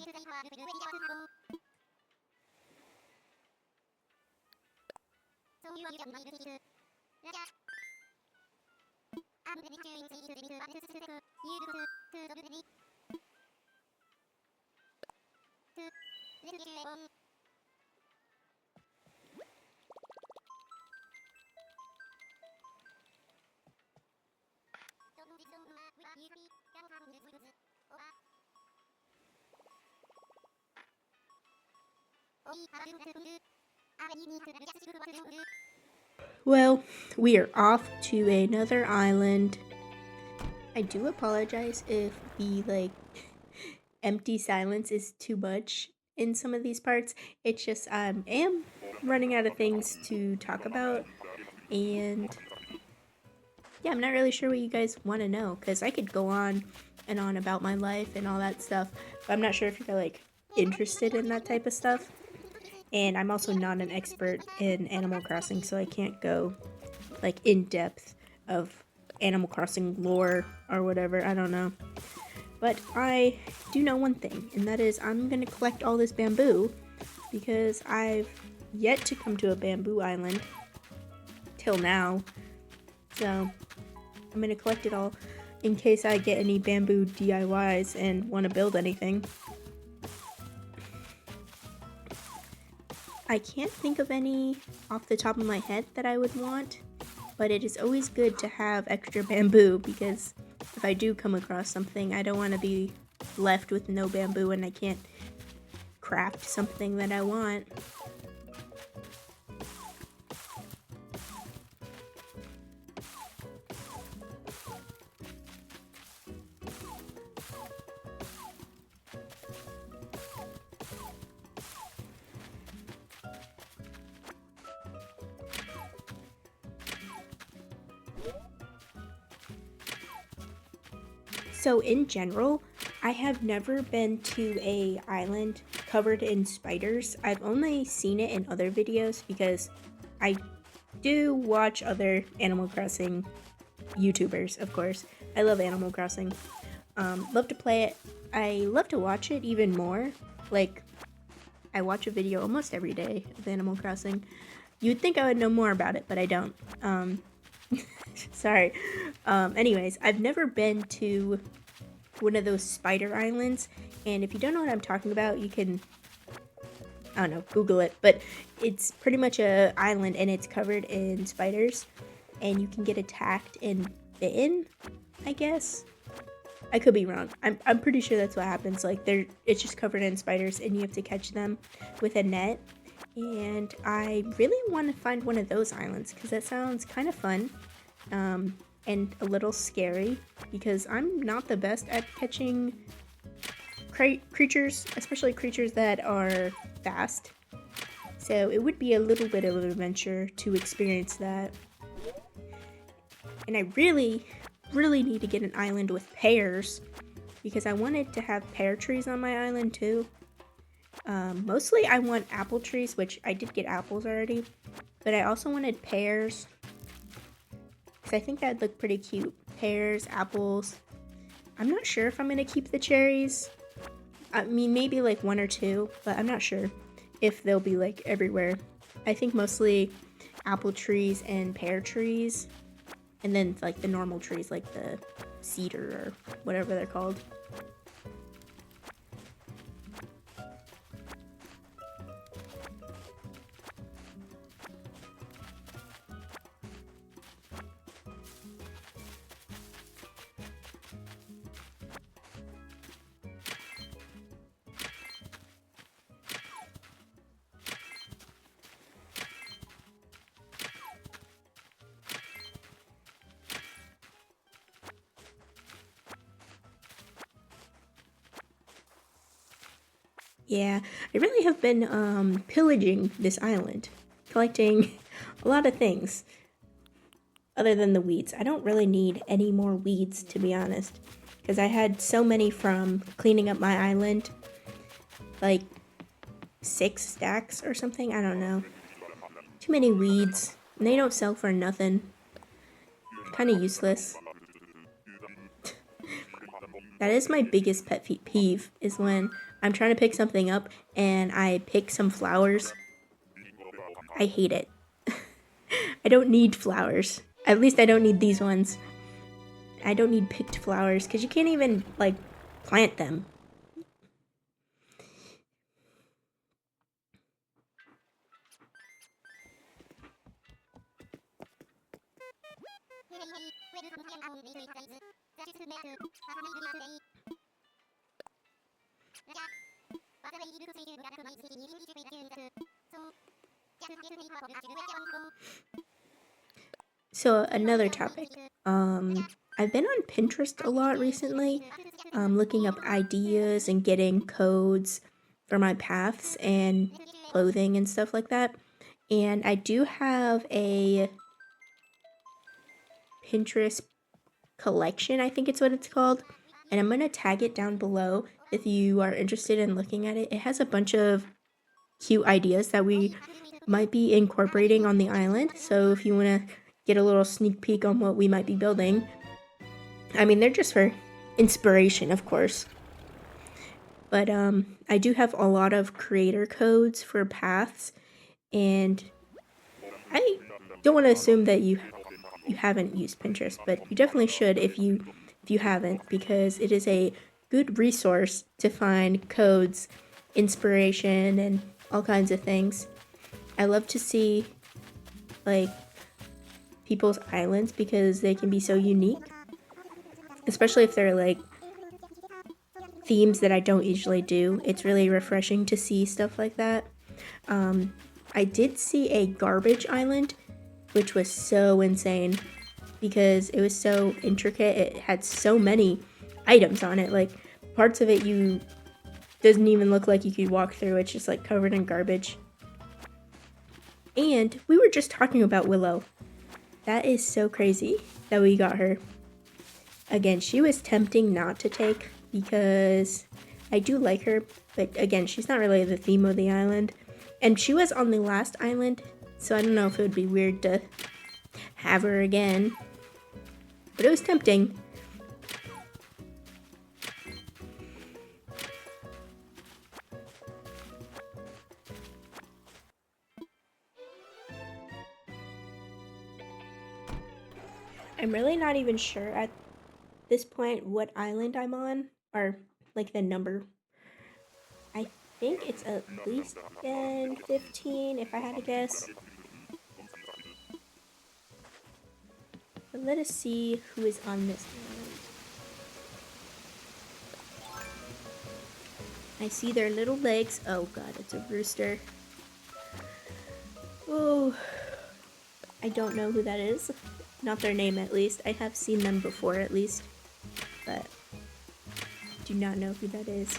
Speaker 1: Well, we are off to another island. I do apologize if the like empty silence is too much in some of these parts. It's just I am running out of things to talk about, and yeah, I'm not really sure what you guys want to know, because I could go on and on about my life and all that stuff, but I'm not sure if you're like interested in that type of stuff. And I'm also not an expert in Animal Crossing, so I can't go like in depth of Animal Crossing lore or whatever, I don't know. But I do know one thing, and that is I'm gonna collect all this bamboo, because I've yet to come to a bamboo island till now. So I'm gonna collect it all in case I get any bamboo DIYs and want to build anything. I can't think of any off the top of my head that I would want, but it is always good to have extra bamboo, because if I do come across something, I don't want to be left with no bamboo and I can't craft something that I want. So in general, I have never been to a island covered in spiders. I've only seen it in other videos because I do watch other Animal Crossing YouTubers, of course. I love Animal Crossing. Love to play it. I love to watch it even more. Like, I watch a video almost every day of Animal Crossing. You'd think I would know more about it, but I don't. Sorry. Anyways, I've never been to one of those spider islands, and if you don't know what I'm talking about, you can, I don't know, Google it, but it's pretty much a island and it's covered in spiders, and you can get attacked and bitten, I guess. I could be wrong. I'm pretty sure that's what happens. Like, it's just covered in spiders and you have to catch them with a net. And I really want to find one of those islands because that sounds kind of fun and a little scary because I'm not the best at catching creatures, especially creatures that are fast. So it would be a little bit of an adventure to experience that. And I really need to get an island with pears because I wanted to have pear trees on my island too. Mostly I want apple trees, which I did get apples already, but I also wanted pears because I think that'd look pretty cute. Pears, apples. I'm not sure if I'm gonna keep the cherries. I mean, maybe like one or two, but I'm not sure if they'll be like everywhere. I think mostly apple trees and pear trees. And then like the normal trees like the cedar or whatever they're called. Yeah, I really have been pillaging this island, collecting a lot of things other than the weeds. I don't really need any more weeds, to be honest, because I had so many from cleaning up my island, like 6 stacks or something, I don't know. Too many weeds, and they don't sell for nothing. Kind of useless. That is my biggest pet peeve, is when I'm trying to pick something up and I pick some flowers. I hate it. I don't need flowers. At least I don't need these ones. I don't need picked flowers because you can't even, like, plant them. So another topic. I've been on Pinterest a lot recently, looking up ideas and getting codes for my paths and clothing and stuff like that. And I do have a Pinterest collection, I think it's what it's called. And I'm going to tag it down below if you are interested in looking at it. It has a bunch of cute ideas that we might be incorporating on the island. So if you want to get a little sneak peek on what we might be building. I mean, they're just for inspiration, of course. But I do have a lot of creator codes for paths, and I don't want to assume that you haven't used Pinterest, but you definitely should if you haven't, because it is a good resource to find codes, inspiration, and all kinds of things. I love to see like people's islands because they can be so unique, especially if they're like themes that I don't usually do. It's really refreshing to see stuff like that. I did see a garbage island, which was so insane because it was so intricate. It had so many items on it. Like, parts of it doesn't even look like you could walk through. It's just like covered in garbage. And we were just talking about Willow. That is so crazy that we got her. Again, she was tempting not to take because I do like her, but again, she's not really the theme of the island. And she was on the last island, so I don't know if it would be weird to have her again. But it was tempting. I'm really not even sure at this point what island I'm on, or like the number. I think it's at least been 15 if I had to guess. But let us see who is on this island. I see their little legs. Oh god, it's a rooster. Oh, I don't know who that is. Not their name, at least. I have seen them before, at least. But do not know who that is.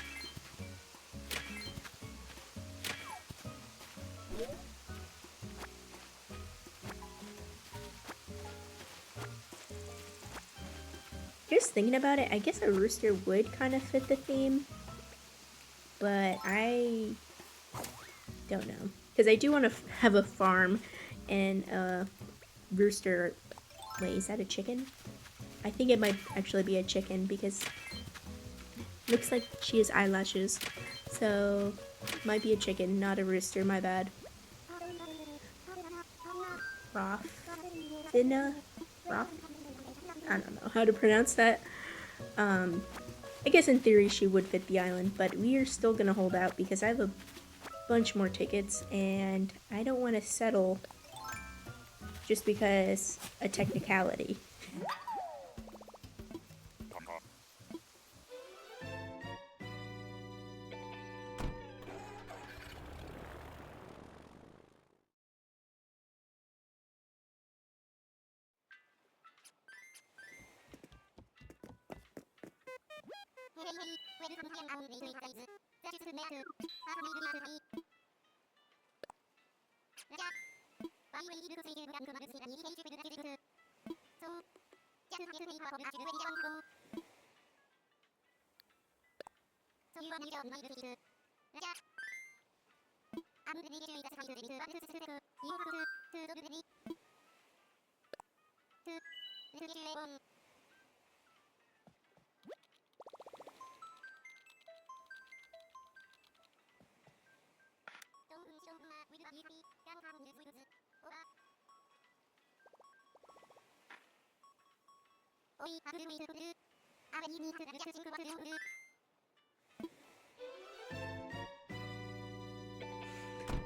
Speaker 1: Just thinking about it, I guess a rooster would kind of fit the theme. But I don't know. Because I do want to have a farm and a rooster. Wait, is that a chicken? I think it might actually be a chicken because it looks like she has eyelashes. So, might be a chicken, not a rooster, my bad. Rothina? Roth? I don't know how to pronounce that. I guess in theory she would fit the island, but we are still gonna hold out because I have a bunch more tickets and I don't want to settle just because a technicality.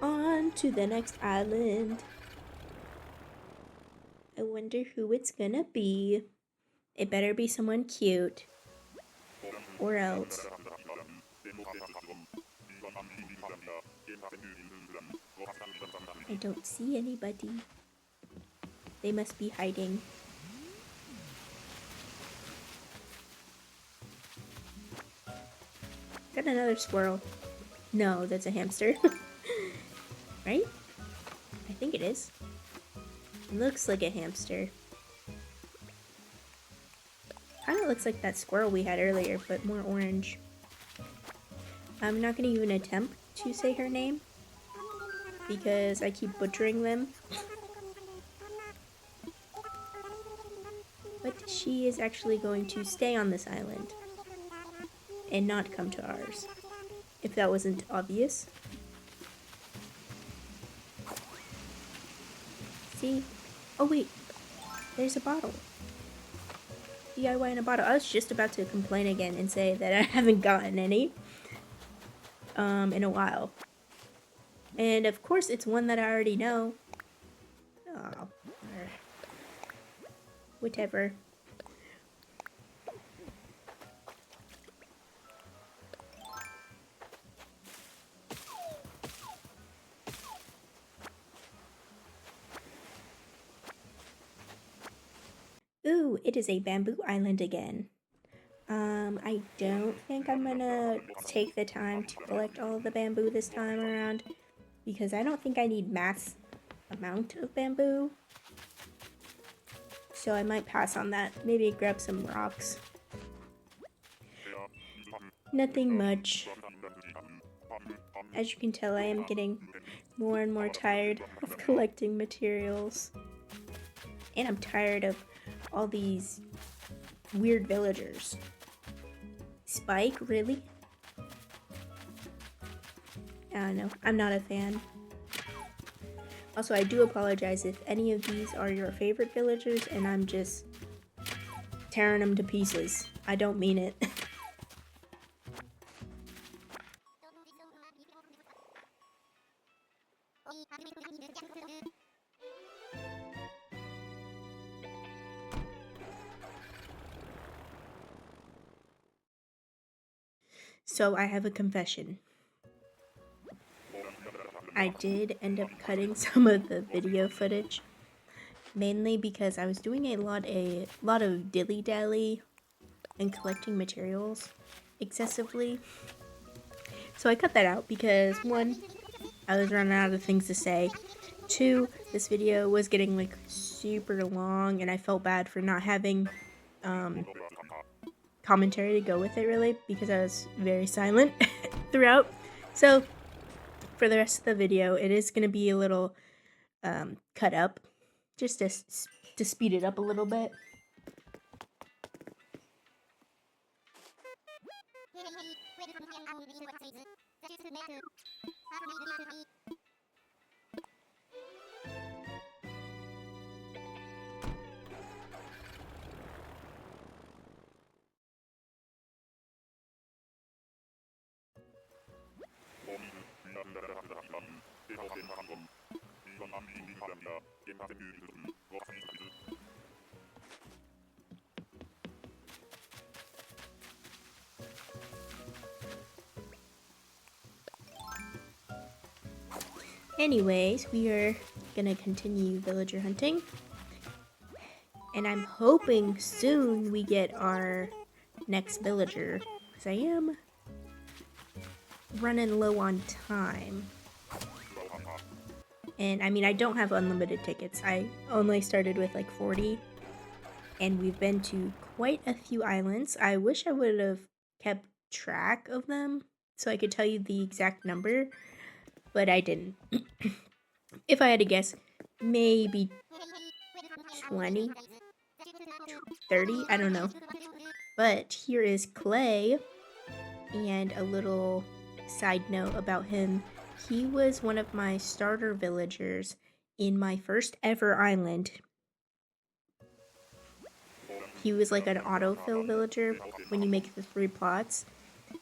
Speaker 1: On to the next island. I wonder who it's gonna be. It better be someone cute. Or else. I don't see anybody. They must be hiding. Got another squirrel. No, that's a hamster. Right? I think it is. It looks like a hamster. Kinda looks like that squirrel we had earlier, but more orange. I'm not gonna even attempt to say her name because I keep butchering them. But she is actually going to stay on this island and not come to ours, if that wasn't obvious. See? Oh wait, there's a bottle. DIY in a bottle. I was just about to complain again and say that I haven't gotten any in a while. And of course it's one that I already know. Oh, whatever. Ooh, it is a bamboo island again. I don't think I'm gonna take the time to collect all of the bamboo this time around because I don't think I need mass amount of bamboo. So I might pass on that. Maybe grab some rocks. Nothing much. As you can tell, I am getting more and more tired of collecting materials. And I'm tired of all these weird villagers. Spike, really? I don't know. I'm not a fan. Also, I do apologize if any of these are your favorite villagers and I'm just tearing them to pieces. I don't mean it. So I have a confession. I did end up cutting some of the video footage, mainly because I was doing a lot of dilly-dally and collecting materials excessively. So I cut that out because 1, I was running out of things to say. 2, this video was getting like super long and I felt bad for not having commentary to go with it really because I was very silent throughout. So for the rest of the video, it is going to be a little cut up just to speed it up a little bit. Anyways, we are gonna continue villager hunting. And I'm hoping soon we get our next villager, because I am running low on time. And I mean, I don't have unlimited tickets. I only started with like 40. And we've been to quite a few islands. I wish I would have kept track of them so I could tell you the exact number, but I didn't. If I had to guess, maybe 20, 30, I don't know. But here is Clay, and a little side note about him. He was one of my starter villagers in my first ever island. He was like an autofill villager when you make the 3 plots.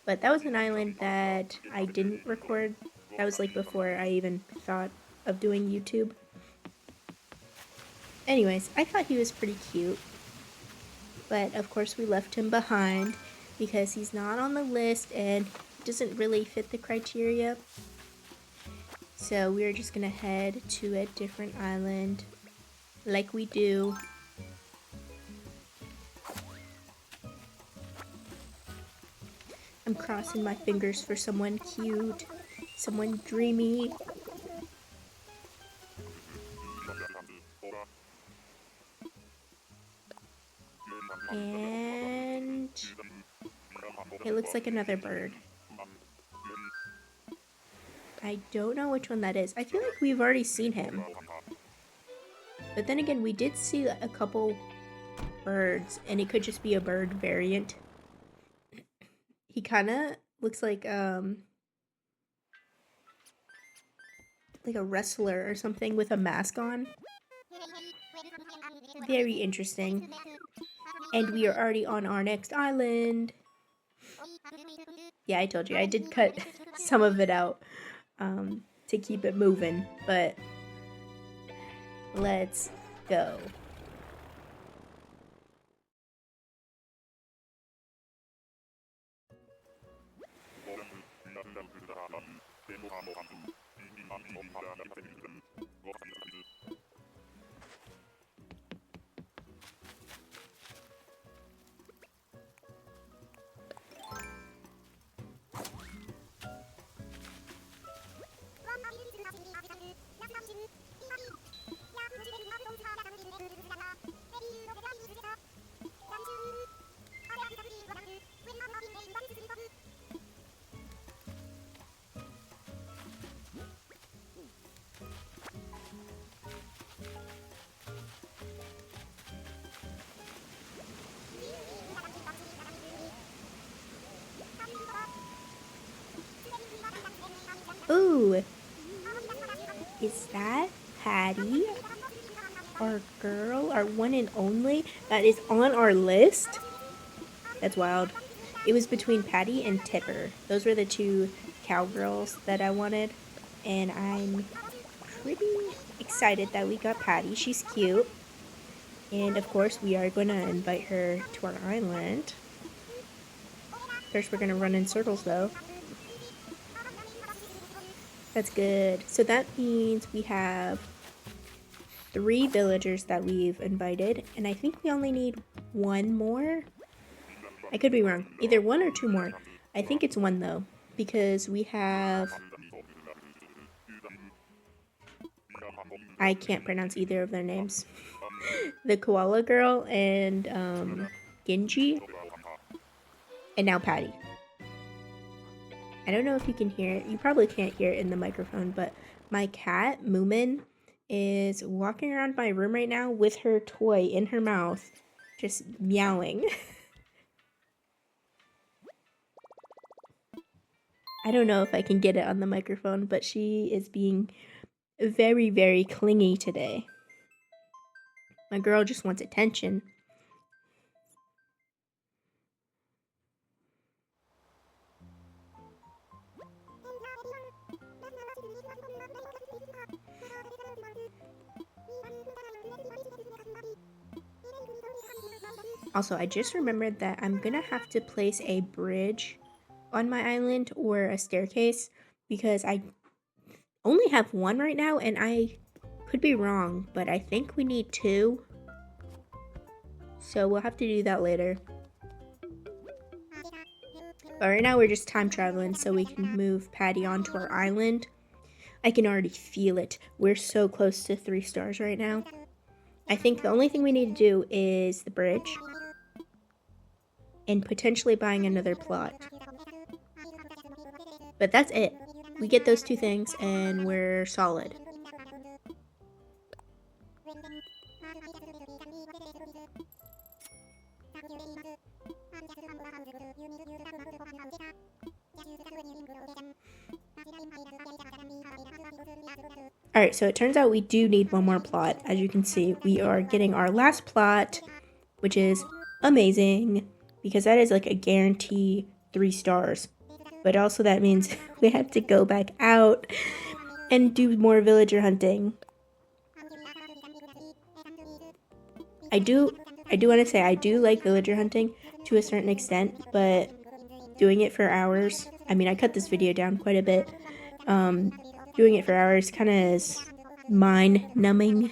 Speaker 1: But that was an island that I didn't record. That was like before I even thought of doing YouTube. Anyways, I thought he was pretty cute. But of course we left him behind because he's not on the list and doesn't really fit the criteria. So we're just gonna head to a different island like we do. I'm crossing my fingers for someone cute, someone dreamy. And it looks like another bird. I don't know which one that is. I feel like we've already seen him. But then again, we did see a couple birds, and it could just be a bird variant. He kind of looks like a wrestler or something with a mask on. Very interesting. And we are already on our next island. Yeah, I told you, I did cut some of it out to keep it moving, but let's go. Ooh, is that Patty? Our girl, our one and only, that is on our list? That's wild. It was between Patty and Tipper. Those were the two cowgirls that I wanted. And I'm pretty excited that we got Patty. She's cute. And of course, we are going to invite her to our island. First, we're going to run in circles though. That's good. So that means we have 3 villagers that we've invited. And I think we only need 1 more. I could be wrong. Either 1 or 2 more. I think it's 1 though. Because we have... I can't pronounce either of their names. The koala girl and Genji. And now Patty. I don't know if you can hear it. You probably can't hear it in the microphone, but my cat, Moomin, is walking around my room right now with her toy in her mouth, just meowing. I don't know if I can get it on the microphone, but she is being very, very clingy today. My girl just wants attention. Also, I just remembered that I'm gonna have to place a bridge on my island or a staircase because I only have 1 right now and I could be wrong, but I think we need 2. So we'll have to do that later. But right now we're just time traveling so we can move Patty onto our island. I can already feel it. We're so close to 3 stars right now. I think the only thing we need to do is the bridge. And potentially buying another plot. But that's it. We get those 2 things and we're solid. Alright, so it turns out we do need 1 more plot. As you can see, we are getting our last plot, which is amazing, because that is like a guarantee 3 stars. But also that means we have to go back out and do more villager hunting. I do want to say I do like villager hunting to a certain extent, but doing it for hours, I mean, I cut this video down quite a bit. Doing it for hours kind of is mind-numbing.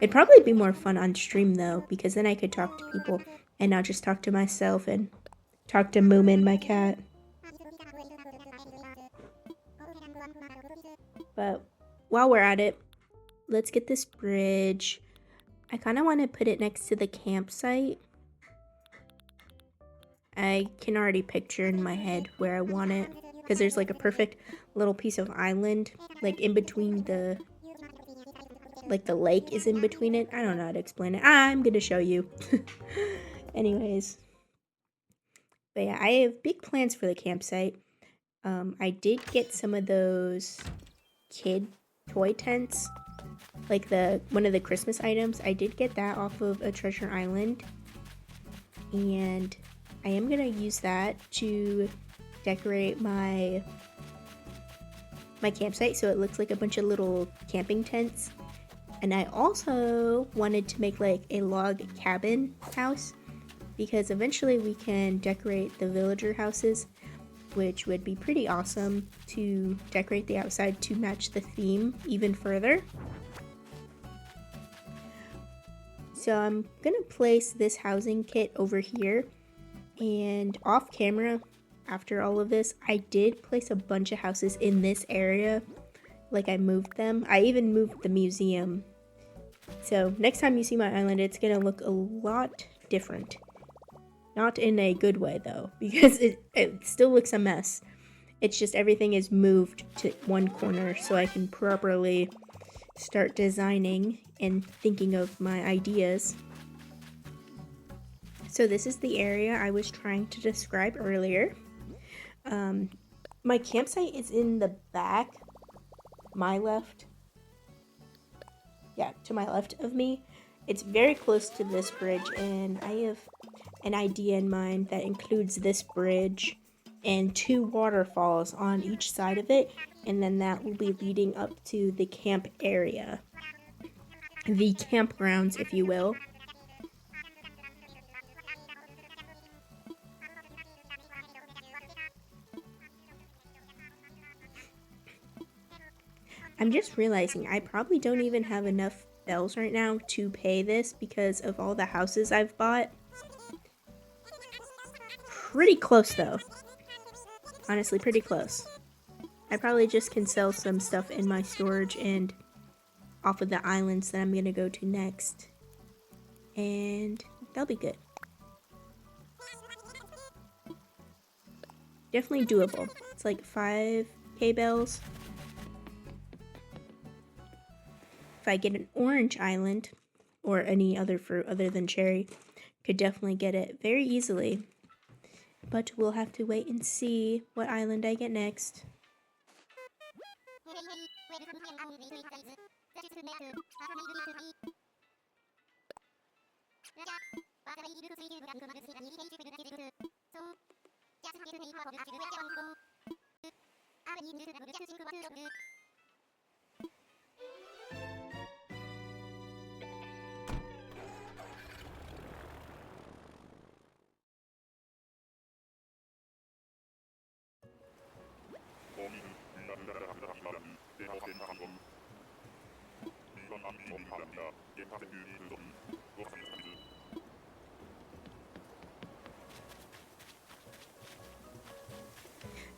Speaker 1: It'd probably be more fun on stream though, because then I could talk to people and not just talk to myself and talk to Moomin, my cat. But while we're at it, let's get this bridge. I kind of want to put it next to the campsite. I can already picture in my head where I want it, because there's like a perfect little piece of island, like in between the, like the lake is in between it. I don't know how to explain it. I'm gonna show you. Anyways. But yeah, I have big plans for the campsite. I did get some of those kid toy tents, like one of the Christmas items. I did get that off of a treasure island, and I am gonna use that to decorate my campsite so it looks like a bunch of little camping tents. And I also wanted to make like a log cabin house, because eventually we can decorate the villager houses, which would be pretty awesome to decorate the outside to match the theme even further. So I'm gonna place this housing kit over here, and off camera, after all of this, I did place a bunch of houses in this area. Like, I moved them. I even moved the museum. So next time you see my island, it's gonna look a lot different. Not in a good way though, because it still looks a mess. It's just everything is moved to one corner so I can properly start designing and thinking of my ideas. So this is the area I was trying to describe earlier. My campsite is in the back, my left. Yeah, to my left of me. It's very close to this bridge, and I have an idea in mind that includes this bridge and 2 waterfalls on each side of it, and then that will be leading up to the camp area. The campgrounds, if you will. I'm just realizing I probably don't even have enough bells right now to pay this because of all the houses I've bought. Pretty close though. Honestly, pretty close. I probably just can sell some stuff in my storage and off of the islands that I'm gonna go to next. And that'll be good. Definitely doable. It's like 5k bells. If I get an orange island or any other fruit other than cherry, could definitely get it very easily. But we'll have to wait and see what island I get next.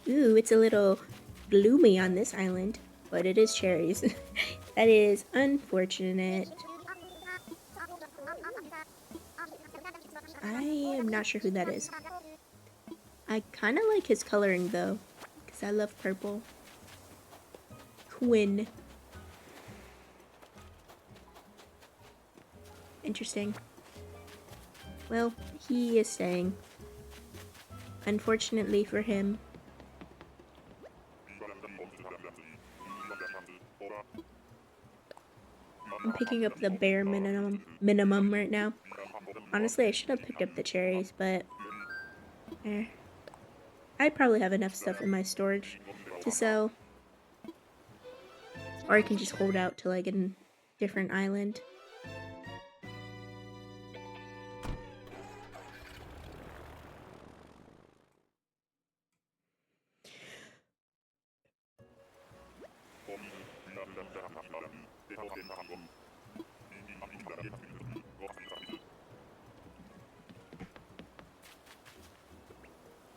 Speaker 1: Ooh, it's a little gloomy on this island, but it is cherries. That is unfortunate. I am not sure who that is. I kind of like his coloring though, because I love purple. Quinn. Interesting. Well, he is staying. Unfortunately for him. I'm picking up the bare minimum right now. Honestly, I should have picked up the cherries, but I probably have enough stuff in my storage to sell. Or I can just hold out till I get a different island.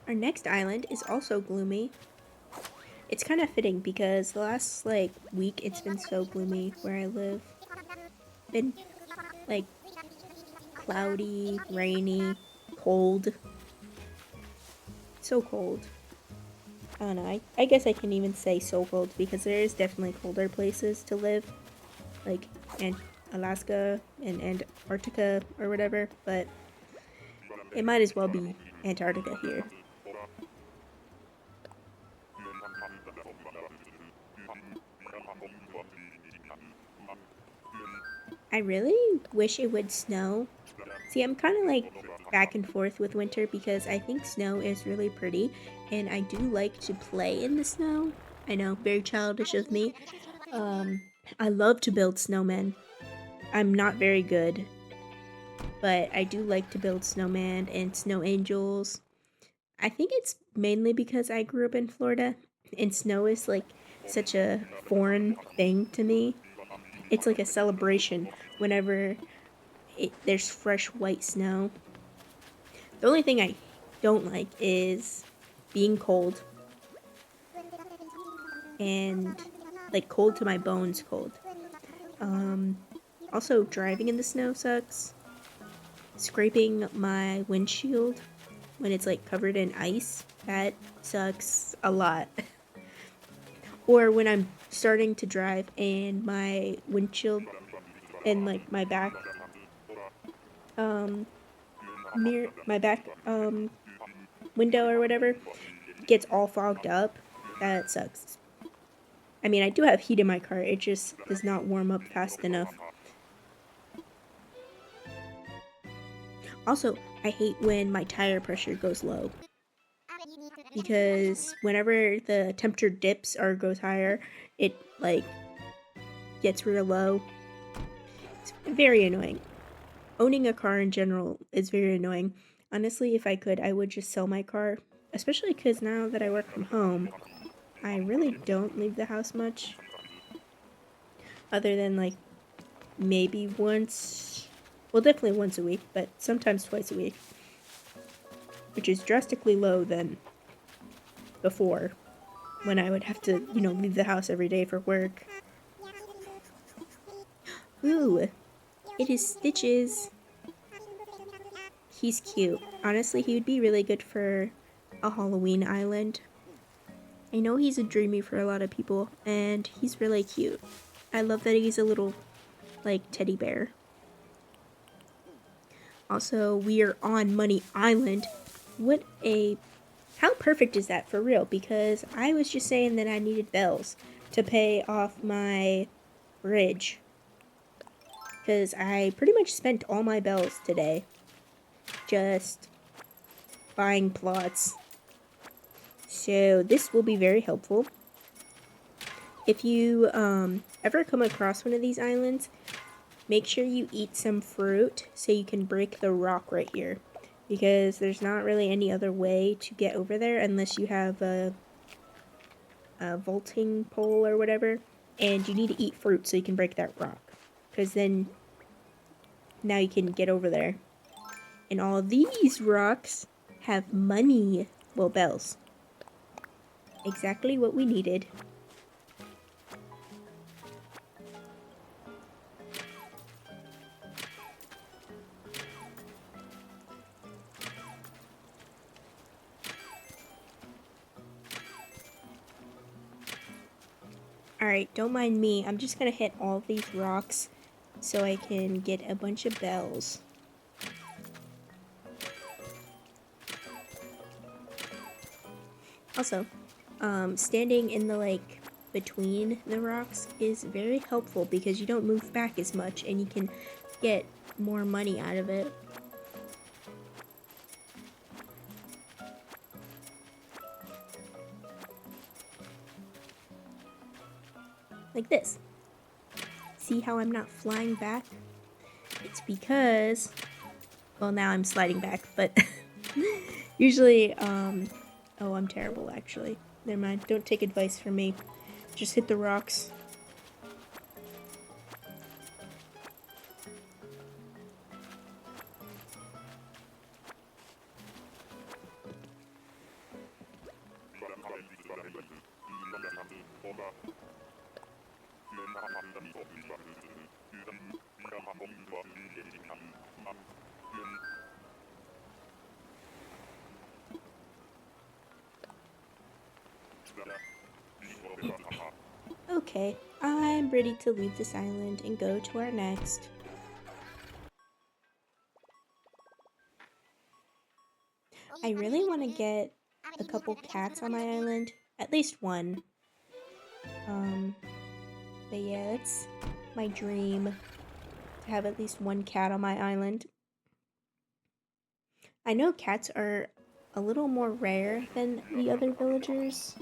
Speaker 1: Our next island is also gloomy. It's kind of fitting because the last week it's been so gloomy where I live. Been like cloudy, rainy, cold. So cold. I don't know. I guess I can even say so cold because there is definitely colder places to live, like Alaska and Antarctica or whatever, but it might as well be Antarctica here. I really wish it would snow. See, I'm kind of like back and forth with winter because I think snow is really pretty and I do like to play in the snow. I know, very childish of me. I love to build snowmen. I'm not very good, but I do like to build snowmen and snow angels. I think it's mainly because I grew up in Florida and snow is like such a foreign thing to me. It's like a celebration whenever there's fresh white snow. The only thing I don't like is being cold and like cold to my bones cold. Also driving in the snow sucks. Scraping my windshield when it's like covered in ice, that sucks a lot. Or when I'm starting to drive and my windshield and like my back mirror, my back window or whatever gets all fogged up, that sucks. I mean, I do have heat in my car, it just does not warm up fast enough. Also, I hate when my tire pressure goes low, because whenever the temperature dips or goes higher, it like gets real low. It's very annoying. Owning a car in general is very annoying. Honestly, if I could, I would just sell my car, especially because now that I work from home, I really don't leave the house much, other than like maybe once, well, definitely once a week, but sometimes twice a week, which is drastically low than before, when I would have to, you know, leave the house every day for work. Ooh, it is Stitches. He's cute. Honestly, he would be really good for a Halloween island. I know he's a dreamy for a lot of people, and he's really cute. I love that he's a little, like, teddy bear. Also, we are on Money Island. How perfect is that for real? Because I was just saying that I needed bells to pay off my bridge. Because I pretty much spent all my bells today just buying plots. So this will be very helpful. If you ever come across one of these islands, make sure you eat some fruit so you can break the rock right here. Because there's not really any other way to get over there unless you have a vaulting pole or whatever. And you need to eat fruit so you can break that rock. Because then now you can get over there. And all of these rocks have money. Well, bells. Exactly what we needed. Alright, don't mind me. I'm just gonna hit all of these rocks so I can get a bunch of bells. Also, standing in the like between the rocks is very helpful because you don't move back as much and you can get more money out of it. Like this. See how I'm not flying back? It's because, well, now I'm sliding back, but usually, oh, I'm terrible actually. Never mind, don't take advice from me. Just hit the rocks. Okay, I'm ready to leave this island and go to our next. I really want to get a couple cats on my island, at least one. But yeah, it's my dream to have at least one cat on my island. I know cats are a little more rare than the other villagers.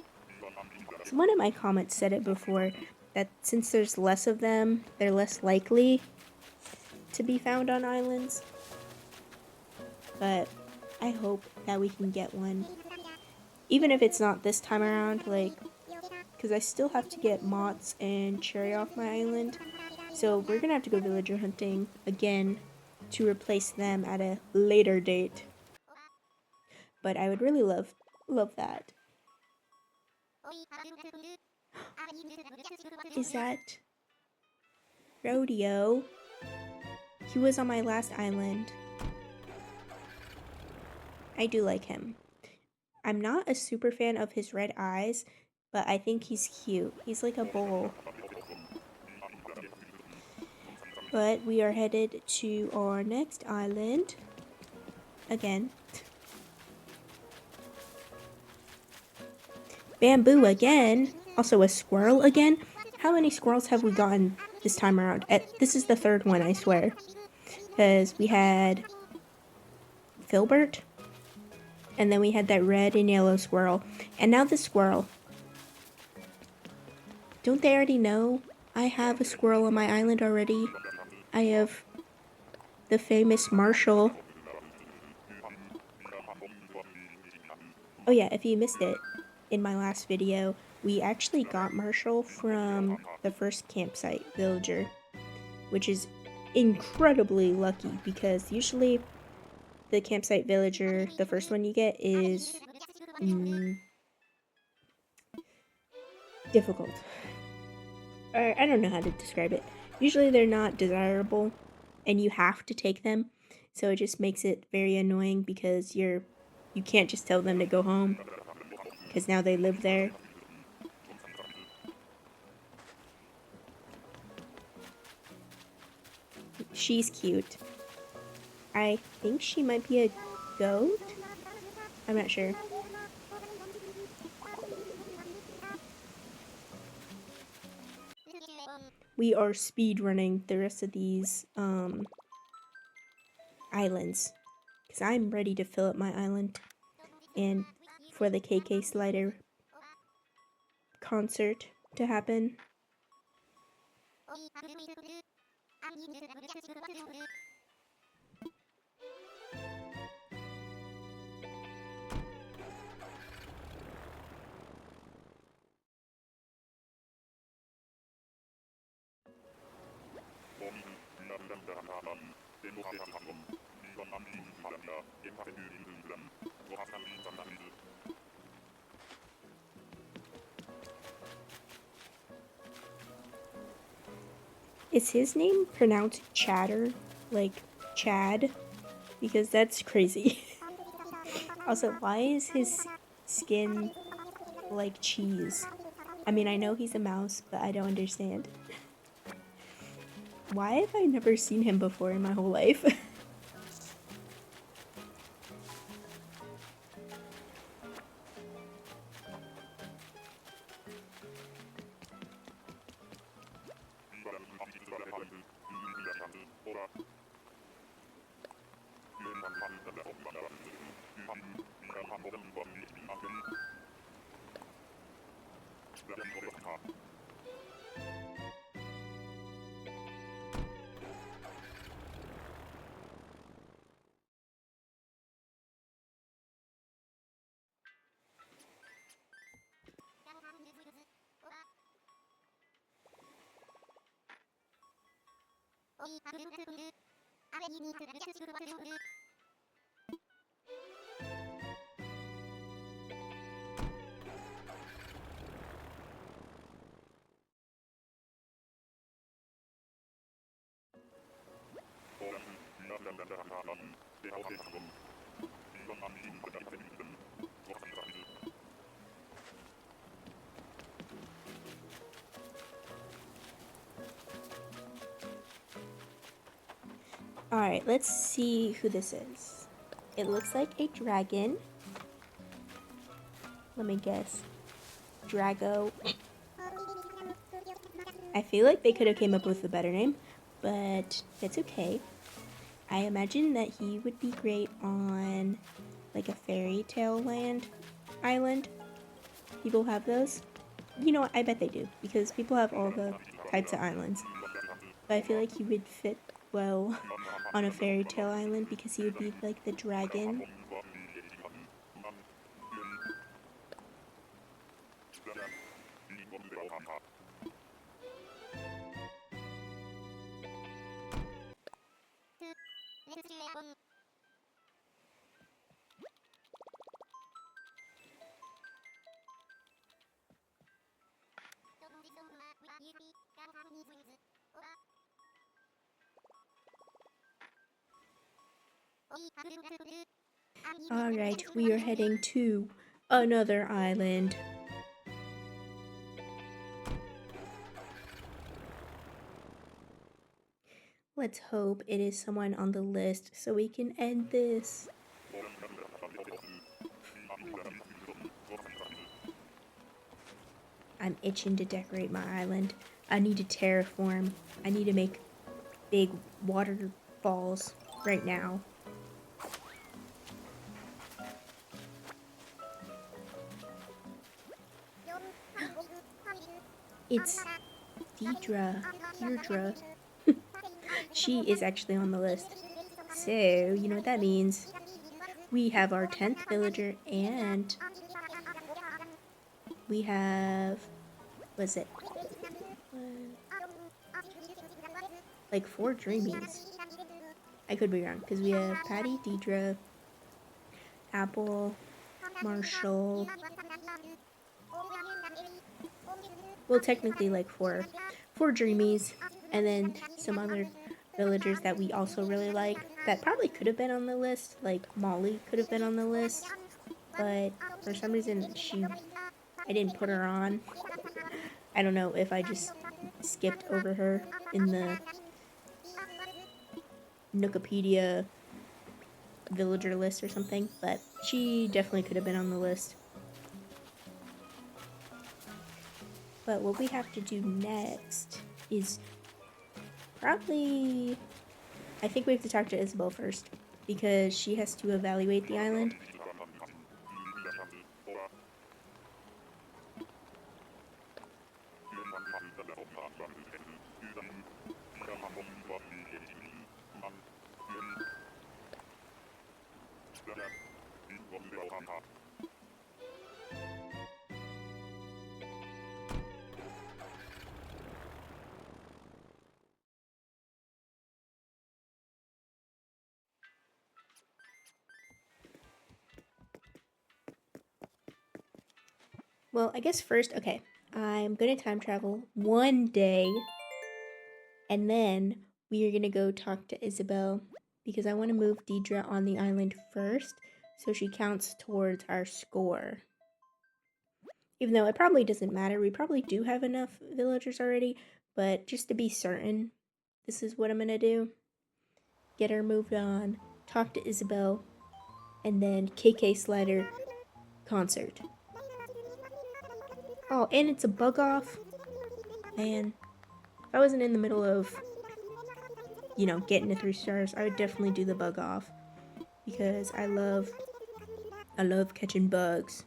Speaker 1: Someone in my comments said it before, that since there's less of them, they're less likely to be found on islands. But I hope that we can get one. Even if it's not this time around, like, because I still have to get moths and cherry off my island. So we're gonna have to go villager hunting again to replace them at a later date. But I would really love that. Is that Rodeo? He was on my last island. I do like him. I'm not a super fan of his red eyes, but I think he's cute. He's like a bull. But we are headed to our next island. Again. bamboo again. Also a squirrel again. How many squirrels have we gotten this time around? This is the third one, I swear. Because we had Filbert, and then we had that red and yellow squirrel, and now the squirrel. Don't they already know I have a squirrel on my island already? I have the famous Marshall. Oh yeah, if you missed it, in my last video, we actually got Marshall from the first campsite villager, which is incredibly lucky because usually the campsite villager, the first one you get, is difficult. Or I don't know how to describe it. Usually they're not desirable and you have to take them. So it just makes it very annoying because you can't just tell them to go home because now they live there. She's cute. I think she might be a goat. I'm not sure. We are speed running the rest of these islands because I'm ready to fill up my island and for the KK Slider concert to happen. Is his name pronounced Chatter? Like Chad? Because that's crazy. Also, why is his skin like cheese? I mean, I know he's a mouse, but I don't understand. Why have I never seen him before in my whole life? Alright, let's see who this is. It looks like a dragon. Let me guess. Drago. I feel like they could have came up with a better name, but it's okay. I imagine that he would be great on like a fairy tale land island. People have those. You know what? I bet they do because people have all the types of islands. But I feel like he would fit well on a fairy tale island because he would be like the dragon. Alright, we are heading to another island. Let's hope it is someone on the list so we can end this. I'm itching to decorate my island. I need to terraform. I need to make big waterfalls right now. It's Deirdre. She is actually on the list. So, you know what that means. We have our 10th villager and we have, was it? Like 4 dreamies. I could be wrong because we have Patty, Deidre, Apple, Marshall. Well, technically like 4 dreamies, and then some other villagers that we also really like that probably could have been on the list. Like Molly could have been on the list, but for some reason I didn't put her on. I don't know if I just skipped over her in the Nookopedia villager list or something, but she definitely could have been on the list. But what we have to do next is probably, I think we have to talk to Isabel first because she has to evaluate the island. Well, I guess first, okay, I'm gonna time travel one day, and then we are gonna go talk to Isabel because I want to move Deidre on the island first so she counts towards our score. Even though it probably doesn't matter, we probably do have enough villagers already, but just to be certain, this is what I'm gonna do. Get her moved on, talk to Isabel, and then KK Slider concert. Oh, and it's a bug off. Man, if I wasn't in the middle of, you know, getting to 3 stars, I would definitely do the bug off because I love catching bugs.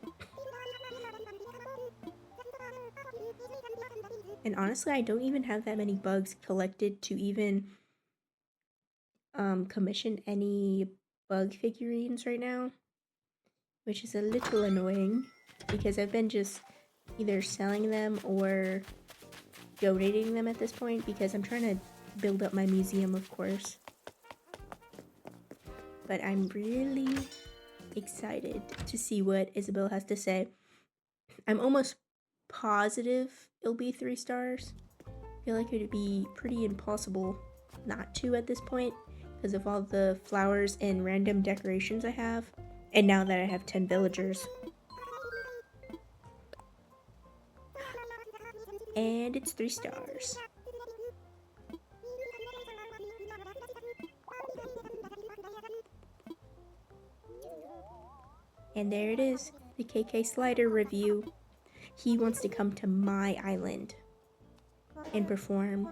Speaker 1: And honestly, I don't even have that many bugs collected to even commission any bug figurines right now, which is a little annoying because I've been just either selling them or donating them at this point because I'm trying to build up my museum, of course. But I'm really excited to see what Isabel has to say. I'm almost positive it'll be 3 stars. I feel like it would be pretty impossible not to at this point because of all the flowers and random decorations I have, and now that I have 10 villagers. And it's 3 stars. And there it is, the KK Slider review. He wants to come to my island and perform.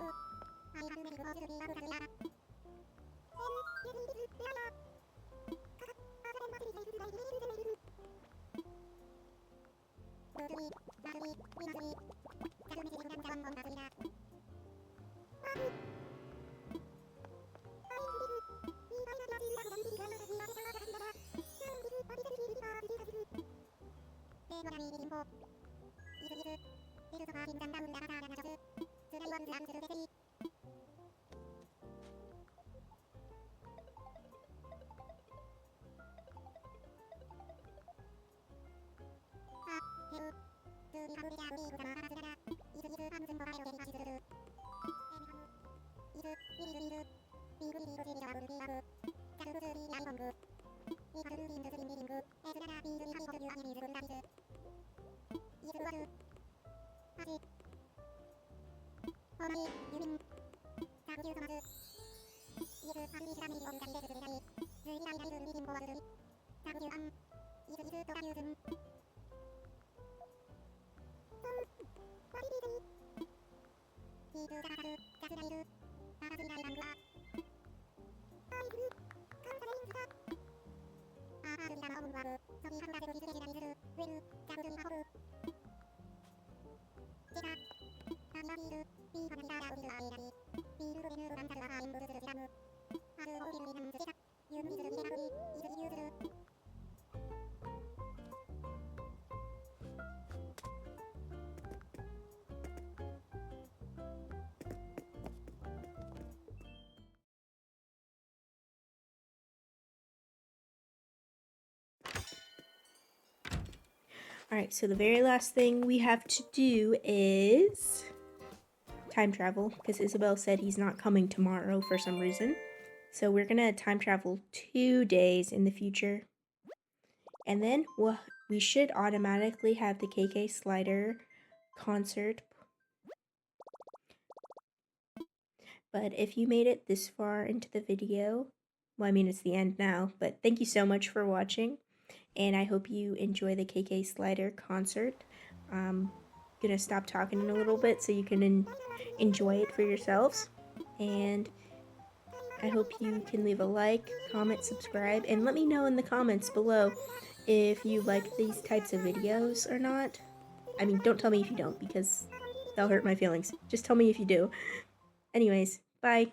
Speaker 1: Alright, so the very last thing we have to do is time travel, because Isabel said he's not coming tomorrow for some reason. So we're gonna time travel 2 days in the future. And then we should automatically have the KK Slider concert. But if you made it this far into the video, well, I mean, it's the end now, but thank you so much for watching. And I hope you enjoy the KK Slider concert. I'm gonna stop talking in a little bit so you can enjoy it for yourselves. And I hope you can leave a like, comment, subscribe, and let me know in the comments below if you like these types of videos or not. I mean, don't tell me if you don't, because that'll hurt my feelings. Just tell me if you do. Anyways, bye.